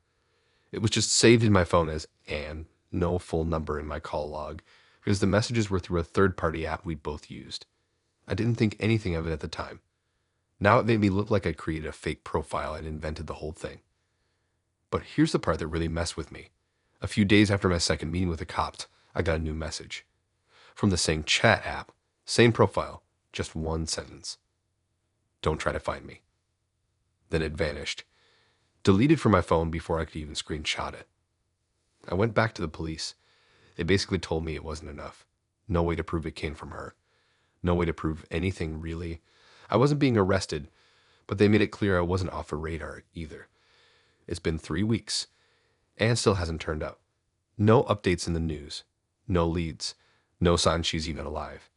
It was just saved in my phone as Anne, no full number in my call log, because the messages were through a third-party app we'd both used. I didn't think anything of it at the time. Now it made me look like I created a fake profile and invented the whole thing. But here's the part that really messed with me. A few days after my second meeting with the cops, I got a new message. From the same chat app, same profile, just one sentence. Don't try to find me. Then it vanished. Deleted from my phone before I could even screenshot it. I went back to the police. They basically told me it wasn't enough. No way to prove it came from her. No way to prove anything, really. I wasn't being arrested, but they made it clear I wasn't off the radar either. It's been 3 weeks. Anne still hasn't turned up. No updates in the news. No leads. No sign she's even alive.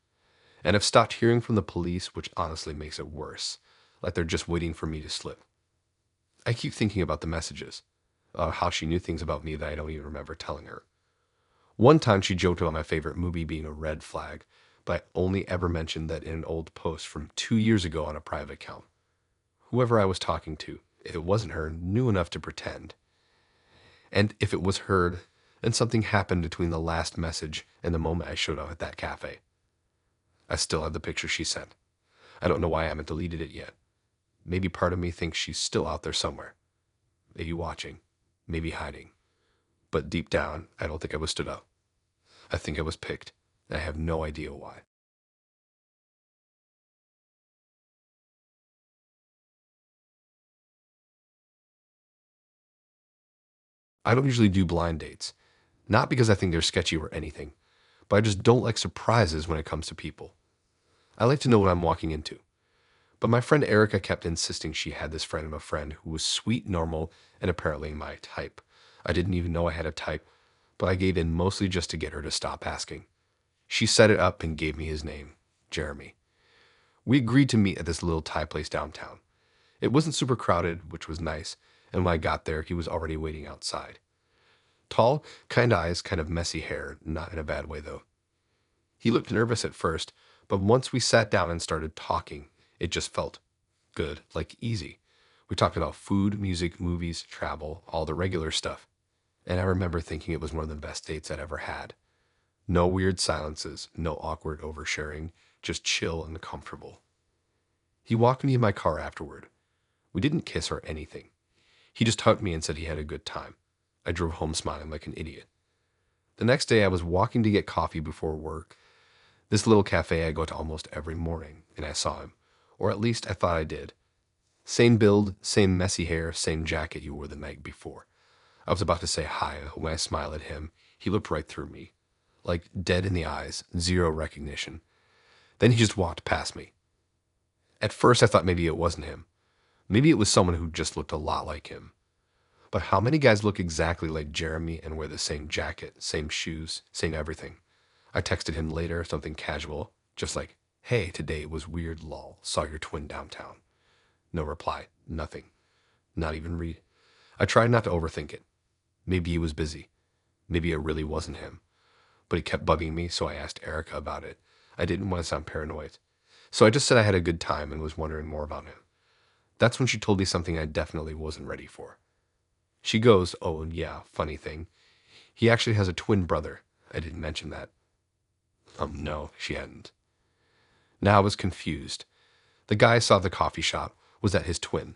And I've stopped hearing from the police, which honestly makes it worse. Like they're just waiting for me to slip. I keep thinking about the messages. How she knew things about me that I don't even remember telling her. One time she joked about my favorite movie being a red flag, but I only ever mentioned that in an old post from 2 years ago on a private account. Whoever I was talking to, if it wasn't her, knew enough to pretend. And if it was her, then something happened between the last message and the moment I showed up at that cafe. I still have the picture she sent. I don't know why I haven't deleted it yet. Maybe part of me thinks she's still out there somewhere. Maybe watching. Maybe hiding. But deep down, I don't think I was stood up. I think I was picked, and I have no idea why. I don't usually do blind dates. Not because I think they're sketchy or anything, but I just don't like surprises when it comes to people. I like to know what I'm walking into. But my friend Erica kept insisting she had this friend of a friend who was sweet, normal, and apparently my type. I didn't even know I had a type, but I gave in mostly just to get her to stop asking. She set it up and gave me his name, Jeremy. We agreed to meet at this little Thai place downtown. It wasn't super crowded, which was nice, and when I got there, he was already waiting outside. Tall, kind eyes, kind of messy hair, not in a bad way though. He looked nervous at first, but once we sat down and started talking, it just felt good, like easy. We talked about food, music, movies, travel, all the regular stuff. And I remember thinking it was one of the best dates I'd ever had. No weird silences, no awkward oversharing, just chill and comfortable. He walked me in my car afterward. We didn't kiss or anything. He just hugged me and said he had a good time. I drove home smiling like an idiot. The next day, I was walking to get coffee before work. This little cafe I go to almost every morning, and I saw him. Or at least I thought I did. Same build, same messy hair, same jacket you wore the night before. I was about to say hi when I smiled at him. He looked right through me. Like dead in the eyes, zero recognition. Then he just walked past me. At first, I thought maybe it wasn't him. Maybe it was someone who just looked a lot like him. But how many guys look exactly like Jeremy and wear the same jacket, same shoes, same everything? I texted him later, something casual, just like, hey, today it was weird, lol, saw your twin downtown. No reply, nothing. Not even read. I tried not to overthink it. Maybe he was busy. Maybe it really wasn't him. But he kept bugging me, so I asked Erica about it. I didn't want to sound paranoid. So I just said I had a good time and was wondering more about him. That's when she told me something I definitely wasn't ready for. She goes, oh, and yeah, funny thing. He actually has a twin brother. I didn't mention that. No, she hadn't. Now I was confused. The guy I saw at the coffee shop, was that his twin?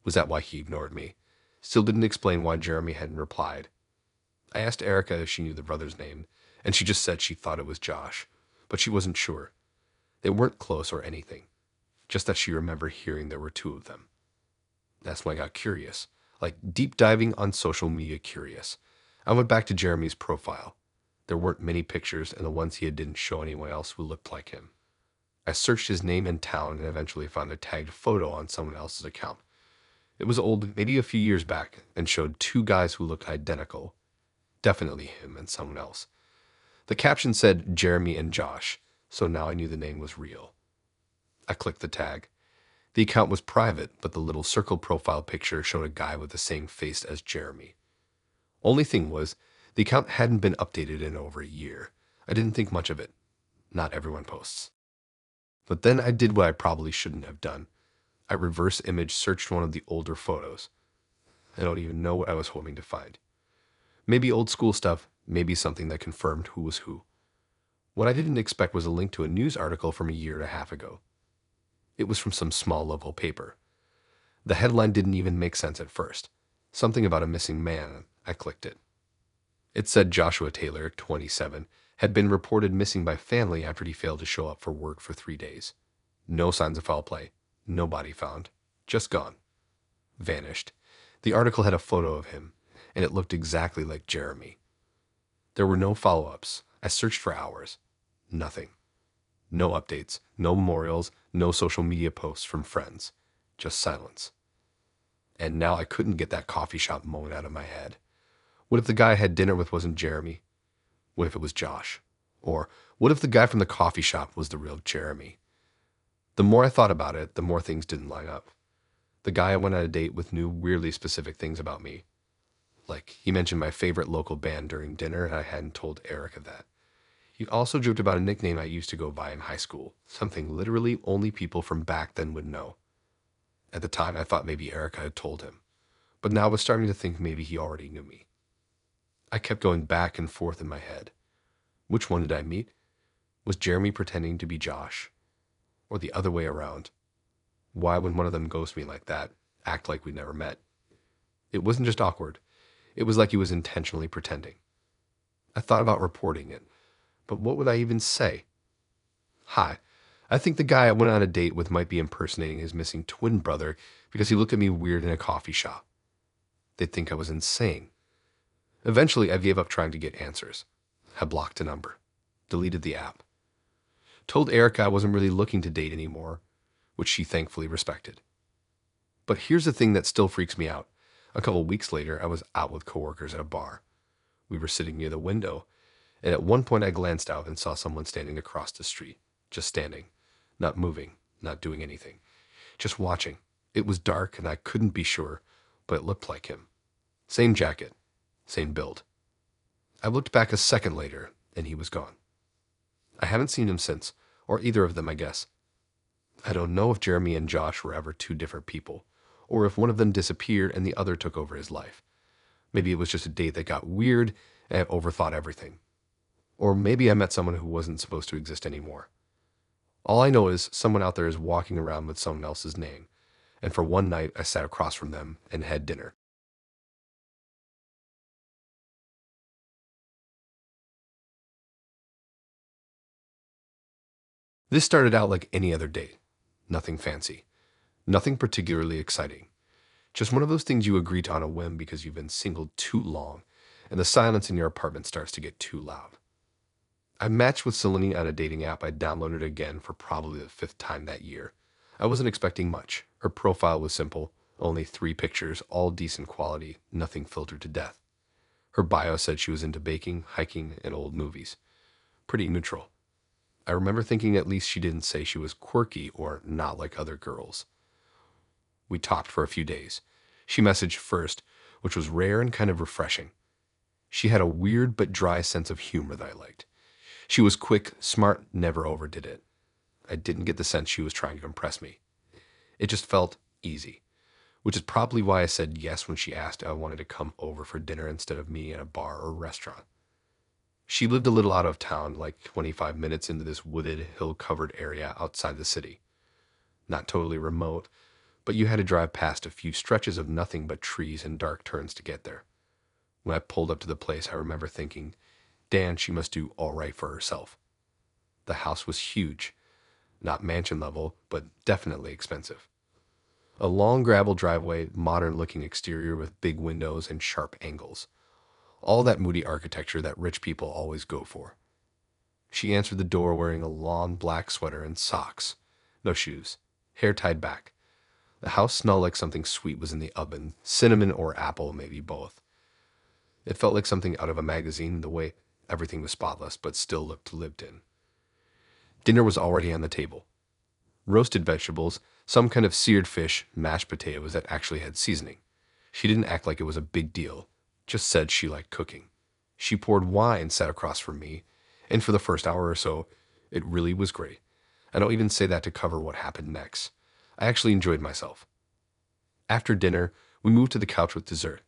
Was that why he ignored me? Still didn't explain why Jeremy hadn't replied. I asked Erica if she knew the brother's name, and she just said she thought it was Josh, but she wasn't sure. They weren't close or anything, just that she remembered hearing there were two of them. That's when I got curious, like deep diving on social media curious. I went back to Jeremy's profile. There weren't many pictures, and the ones he had didn't show anyone else who looked like him. I searched his name and town and eventually found a tagged photo on someone else's account. It was old, maybe a few years back, and showed two guys who looked identical. Definitely him and someone else. The caption said Jeremy and Josh, so now I knew the name was real. I clicked the tag. The account was private, but the little circle profile picture showed a guy with the same face as Jeremy. Only thing was, the account hadn't been updated in over a year. I didn't think much of it. Not everyone posts. But then I did what I probably shouldn't have done. I reverse image searched one of the older photos. I don't even know what I was hoping to find. Maybe old school stuff, maybe something that confirmed who was who. What I didn't expect was a link to a news article from a year and a half ago. It was from some small local paper. The headline didn't even make sense at first. Something about a missing man. I clicked it. It said Joshua Taylor, 27, had been reported missing by family after he failed to show up for work for 3 days. No signs of foul play. No body found. Just gone. Vanished. The article had a photo of him, and it looked exactly like Jeremy. There were no follow-ups. I searched for hours. Nothing. No updates, no memorials, no social media posts from friends. Just silence. And now I couldn't get that coffee shop moment out of my head. What if the guy I had dinner with wasn't Jeremy? What if it was Josh? Or what if the guy from the coffee shop was the real Jeremy? The more I thought about it, the more things didn't line up. The guy I went on a date with knew weirdly specific things about me. Like, he mentioned my favorite local band during dinner, and I hadn't told Erica that. He also joked about a nickname I used to go by in high school, something literally only people from back then would know. At the time, I thought maybe Erica had told him, but now I was starting to think maybe he already knew me. I kept going back and forth in my head. Which one did I meet? Was Jeremy pretending to be Josh? Or the other way around? Why would one of them ghost me like that, act like we'd never met? It wasn't just awkward. It was like he was intentionally pretending. I thought about reporting it, but what would I even say? Hi, I think the guy I went on a date with might be impersonating his missing twin brother because he looked at me weird in a coffee shop. They'd think I was insane. Eventually, I gave up trying to get answers. I blocked a number, deleted the app. Told Erica I wasn't really looking to date anymore, which she thankfully respected. But here's the thing that still freaks me out. A couple weeks later, I was out with coworkers at a bar. We were sitting near the window, and at one point I glanced out and saw someone standing across the street, just standing, not moving, not doing anything, just watching. It was dark and I couldn't be sure, but it looked like him. Same jacket, same build. I looked back a second later, and he was gone. I haven't seen him since, or either of them, I guess. I don't know if Jeremy and Josh were ever two different people, or if one of them disappeared and the other took over his life. Maybe it was just a date that got weird and I overthought everything. Or maybe I met someone who wasn't supposed to exist anymore. All I know is someone out there is walking around with someone else's name, and for one night I sat across from them and had dinner. This started out like any other date. Nothing fancy. Nothing particularly exciting. Just one of those things you agree to on a whim because you've been single too long and the silence in your apartment starts to get too loud. I matched with Selene on a dating app I downloaded again for probably the fifth time that year. I wasn't expecting much. Her profile was simple, only 3 pictures, all decent quality, nothing filtered to death. Her bio said she was into baking, hiking, and old movies. Pretty neutral. I remember thinking at least she didn't say she was quirky or not like other girls. We talked for a few days. She messaged first, which was rare and kind of refreshing. She had a weird but dry sense of humor that I liked. She was quick, smart, never overdid it. I didn't get the sense she was trying to impress me. It just felt easy, which is probably why I said yes when she asked if I wanted to come over for dinner instead of meeting at a bar or restaurant. She lived a little out of town, like 25 minutes into this wooded, hill-covered area outside the city. Not totally remote, but you had to drive past a few stretches of nothing but trees and dark turns to get there. When I pulled up to the place, I remember thinking, Dan, she must do all right for herself. The house was huge, not mansion level, but definitely expensive. A long gravel driveway, modern-looking exterior with big windows and sharp angles. All that moody architecture that rich people always go for. She answered the door wearing a long black sweater and socks. No shoes. Hair tied back. The house smelled like something sweet was in the oven. Cinnamon or apple, maybe both. It felt like something out of a magazine, the way everything was spotless but still looked lived in. Dinner was already on the table. Roasted vegetables, some kind of seared fish, mashed potatoes that actually had seasoning. She didn't act like it was a big deal, just said she liked cooking. She poured wine, sat across from me, and for the first hour or so, it really was great. I don't even say that to cover what happened next. I actually enjoyed myself. After dinner, we moved to the couch with dessert.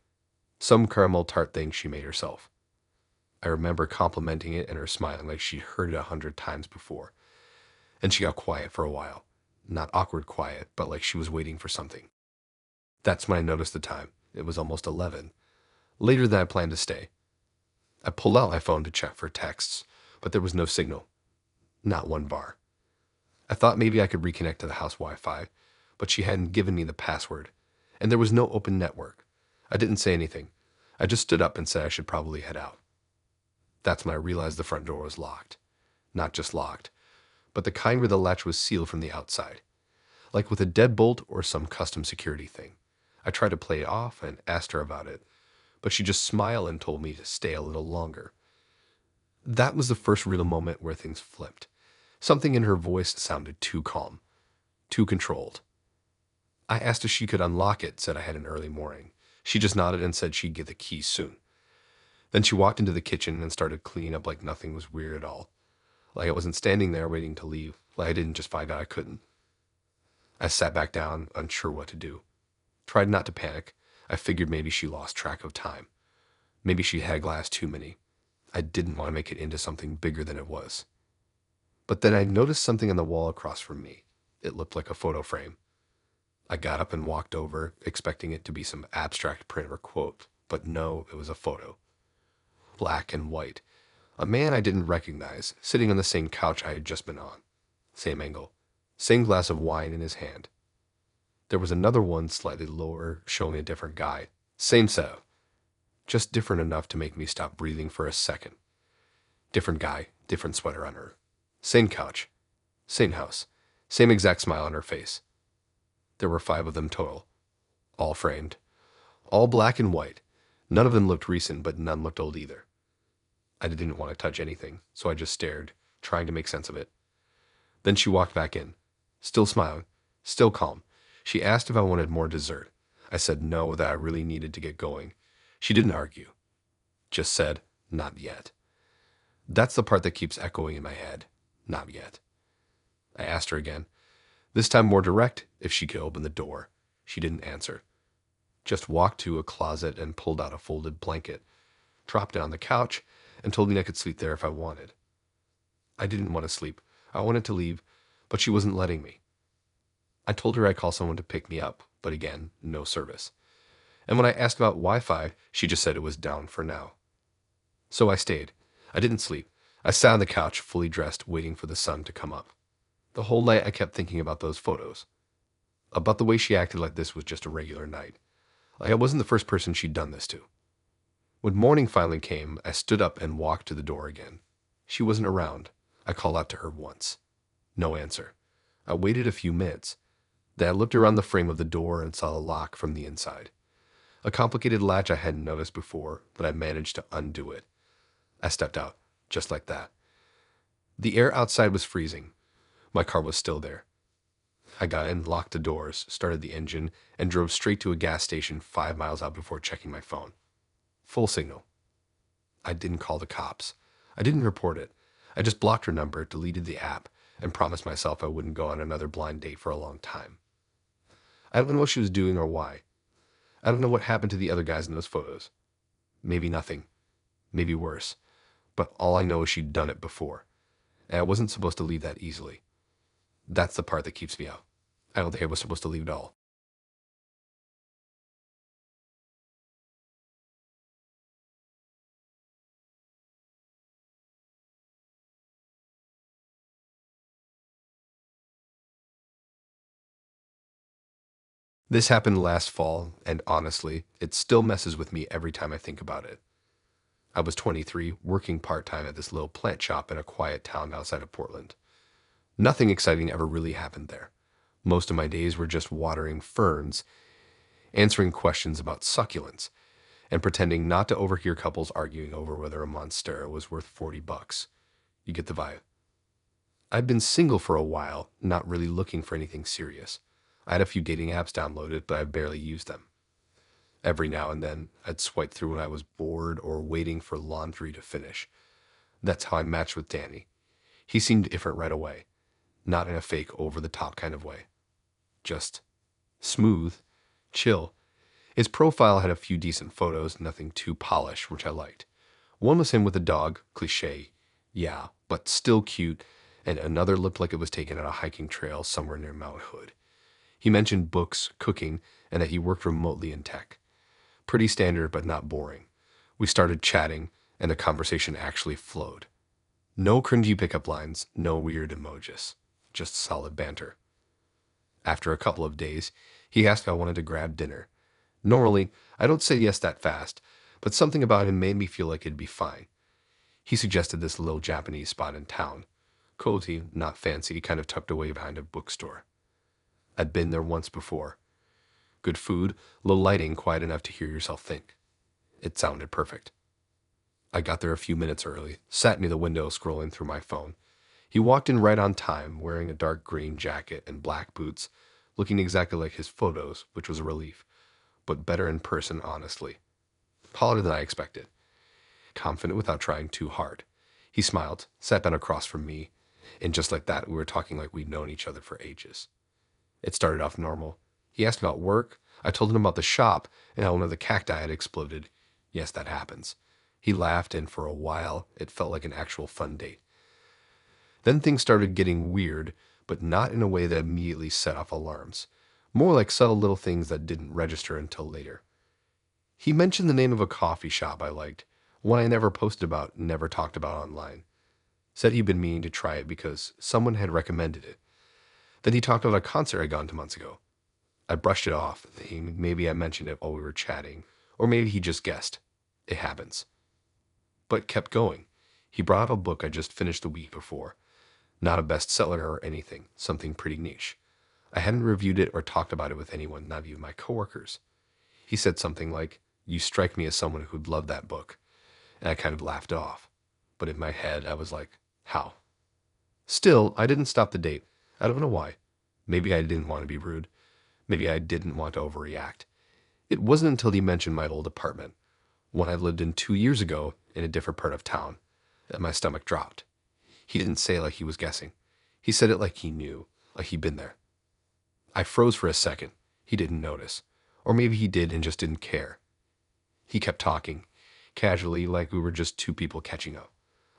Some caramel tart thing she made herself. I remember complimenting it and her smiling like she'd heard it 100 times before. And she got quiet for a while. Not awkward quiet, but like she was waiting for something. That's when I noticed the time. It was almost 11. Later than I planned to stay. I pulled out my phone to check for texts, but there was no signal. Not one bar. I thought maybe I could reconnect to the house Wi-Fi, but she hadn't given me the password, and there was no open network. I didn't say anything. I just stood up and said I should probably head out. That's when I realized the front door was locked. Not just locked, but the kind where the latch was sealed from the outside, like with a deadbolt or some custom security thing. I tried to play it off and asked her about it, but she just smiled and told me to stay a little longer. That was the first real moment where things flipped. Something in her voice sounded too calm, too controlled. I asked if she could unlock it, said I had an early morning. She just nodded and said she'd get the keys soon. Then she walked into the kitchen and started cleaning up like nothing was weird at all. Like I wasn't standing there waiting to leave, like I didn't just find out I couldn't. I sat back down, unsure what to do. Tried not to panic. I figured maybe she lost track of time. Maybe she had glass too many. I didn't want to make it into something bigger than it was. But then I noticed something on the wall across from me. It looked like a photo frame. I got up and walked over, expecting it to be some abstract print or quote, but no, it was a photo. Black and white. A man I didn't recognize, sitting on the same couch I had just been on. Same angle. Same glass of wine in his hand. There was another one slightly lower, showing a different guy. Same setup. Just different enough to make me stop breathing for a second. Different guy, different sweater on her. Same couch. Same house. Same exact smile on her face. There were 5 of them total. All framed. All black and white. None of them looked recent, but none looked old either. I didn't want to touch anything, so I just stared, trying to make sense of it. Then she walked back in, still smiling, still calm. She asked if I wanted more dessert. I said no, that I really needed to get going. She didn't argue, just said, not yet. That's the part that keeps echoing in my head. Not yet. I asked her again, this time more direct, if she could open the door. She didn't answer. Just walked to a closet and pulled out a folded blanket, dropped it on the couch, and told me I could sleep there if I wanted. I didn't want to sleep. I wanted to leave, but she wasn't letting me. I told her I'd call someone to pick me up, but again, no service. And when I asked about Wi-Fi, she just said it was down for now. So I stayed. I didn't sleep. I sat on the couch, fully dressed, waiting for the sun to come up. The whole night I kept thinking about those photos. About the way she acted like this was just a regular night. Like I wasn't the first person she'd done this to. When morning finally came, I stood up and walked to the door again. She wasn't around. I called out to her once. No answer. I waited a few minutes. Then I looked around the frame of the door and saw a lock from the inside. A complicated latch I hadn't noticed before, but I managed to undo it. I stepped out, just like that. The air outside was freezing. My car was still there. I got in, locked the doors, started the engine, and drove straight to a gas station 5 miles out before checking my phone. Full signal. I didn't call the cops. I didn't report it. I just blocked her number, deleted the app, and promised myself I wouldn't go on another blind date for a long time. I don't know what she was doing or why. I don't know what happened to the other guys in those photos. Maybe nothing. Maybe worse. But all I know is she'd done it before. And I wasn't supposed to leave that easily. That's the part that keeps me out. I don't think I was supposed to leave at all. This happened last fall, and honestly, it still messes with me every time I think about it. I was 23, working part-time at this little plant shop in a quiet town outside of Portland. Nothing exciting ever really happened there. Most of my days were just watering ferns, answering questions about succulents, and pretending not to overhear couples arguing over whether a monstera was worth $40. You get the vibe. I'd been single for a while, not really looking for anything serious. I had a few dating apps downloaded, but I barely used them. Every now and then, I'd swipe through when I was bored or waiting for laundry to finish. That's how I matched with Danny. He seemed different right away, not in a fake, over-the-top kind of way. Just smooth, chill. His profile had a few decent photos, nothing too polished, which I liked. One was him with a dog, cliché, yeah, but still cute, and another looked like it was taken on a hiking trail somewhere near Mount Hood. He mentioned books, cooking, and that he worked remotely in tech. Pretty standard, but not boring. We started chatting, and the conversation actually flowed. No cringy pickup lines, no weird emojis. Just solid banter. After a couple of days, he asked if I wanted to grab dinner. Normally, I don't say yes that fast, but something about him made me feel like it'd be fine. He suggested this little Japanese spot in town. Cozy, not fancy, kind of tucked away behind a bookstore. I'd been there once before. Good food, low lighting, quiet enough to hear yourself think. It sounded perfect. I got there a few minutes early, sat near the window scrolling through my phone. He walked in right on time, wearing a dark green jacket and black boots, looking exactly like his photos, which was a relief, but better in person, honestly. Taller than I expected. Confident without trying too hard. He smiled, sat down across from me, and just like that, we were talking like we'd known each other for ages. It started off normal. He asked about work. I told him about the shop and how one of the cacti had exploded. Yes, that happens. He laughed, and for a while, it felt like an actual fun date. Then things started getting weird, but not in a way that immediately set off alarms. More like subtle little things that didn't register until later. He mentioned the name of a coffee shop I liked, one I never posted about, never talked about online. Said he'd been meaning to try it because someone had recommended it. Then he talked about a concert I'd gone to months ago. I brushed it off, thinking maybe I mentioned it while we were chatting, or maybe he just guessed. It happens. But kept going. He brought up a book I just finished the week before. Not a bestseller or anything, something pretty niche. I hadn't reviewed it or talked about it with anyone, not even my coworkers. He said something like, "You strike me as someone who'd love that book." And I kind of laughed it off. But in my head, I was like, how? Still, I didn't stop the date. I don't know why. Maybe I didn't want to be rude. Maybe I didn't want to overreact. It wasn't until he mentioned my old apartment, one I lived in 2 years ago in a different part of town, that my stomach dropped. He didn't say it like he was guessing. He said it like he knew, like he'd been there. I froze for a second. He didn't notice. Or maybe he did and just didn't care. He kept talking, casually, like we were just two people catching up.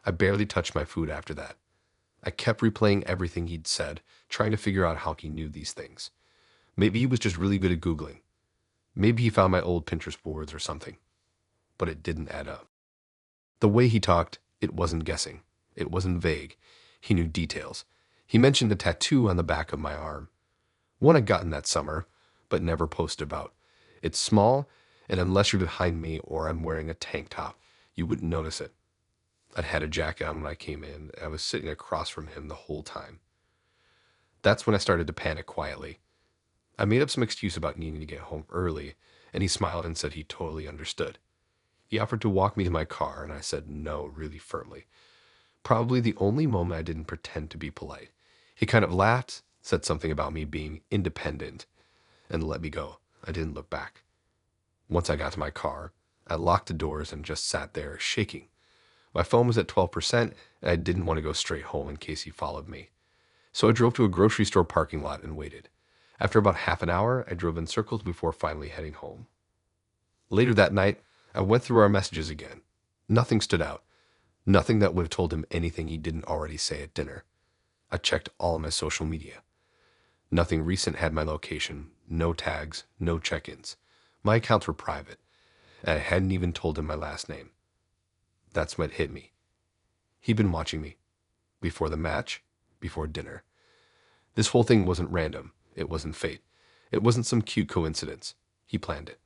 I barely touched my food after that. I kept replaying everything he'd said, trying to figure out how he knew these things. Maybe he was just really good at Googling. Maybe he found my old Pinterest boards or something. But it didn't add up. The way he talked, it wasn't guessing. It wasn't vague. He knew details. He mentioned a tattoo on the back of my arm. One I'd gotten that summer, but never posted about. It's small, and unless you're behind me or I'm wearing a tank top, you wouldn't notice it. I'd had a jacket on when I came in. I was sitting across from him the whole time. That's when I started to panic quietly. I made up some excuse about needing to get home early, and he smiled and said he totally understood. He offered to walk me to my car, and I said no really firmly. Probably the only moment I didn't pretend to be polite. He kind of laughed, said something about me being independent, and let me go. I didn't look back. Once I got to my car, I locked the doors and just sat there, shaking. My phone was at 12%, and I didn't want to go straight home in case he followed me. So I drove to a grocery store parking lot and waited. After about half an hour, I drove in circles before finally heading home. Later that night, I went through our messages again. Nothing stood out. Nothing that would have told him anything he didn't already say at dinner. I checked all of my social media. Nothing recent had my location, no tags, no check-ins. My accounts were private, and I hadn't even told him my last name. That's when it hit me. He'd been watching me. Before the match, before dinner. This whole thing wasn't random. It wasn't fate. It wasn't some cute coincidence. He planned it.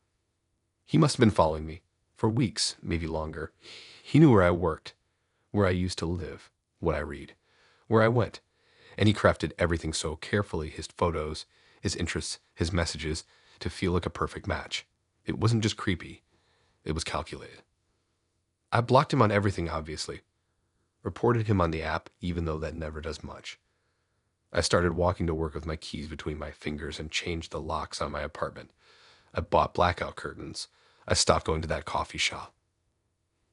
He must have been following me. For weeks, maybe longer. He knew where I worked, where I used to live, what I read, where I went. And he crafted everything so carefully, his photos, his interests, his messages, to feel like a perfect match. It wasn't just creepy. It was calculated. I blocked him on everything, obviously. Reported him on the app, even though that never does much. I started walking to work with my keys between my fingers and changed the locks on my apartment. I bought blackout curtains. I stopped going to that coffee shop.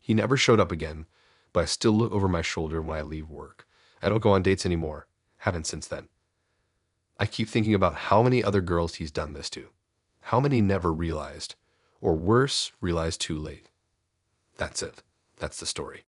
He never showed up again, but I still look over my shoulder when I leave work. I don't go on dates anymore. Haven't since then. I keep thinking about how many other girls he's done this to. How many never realized, or worse, realized too late. That's it. That's the story.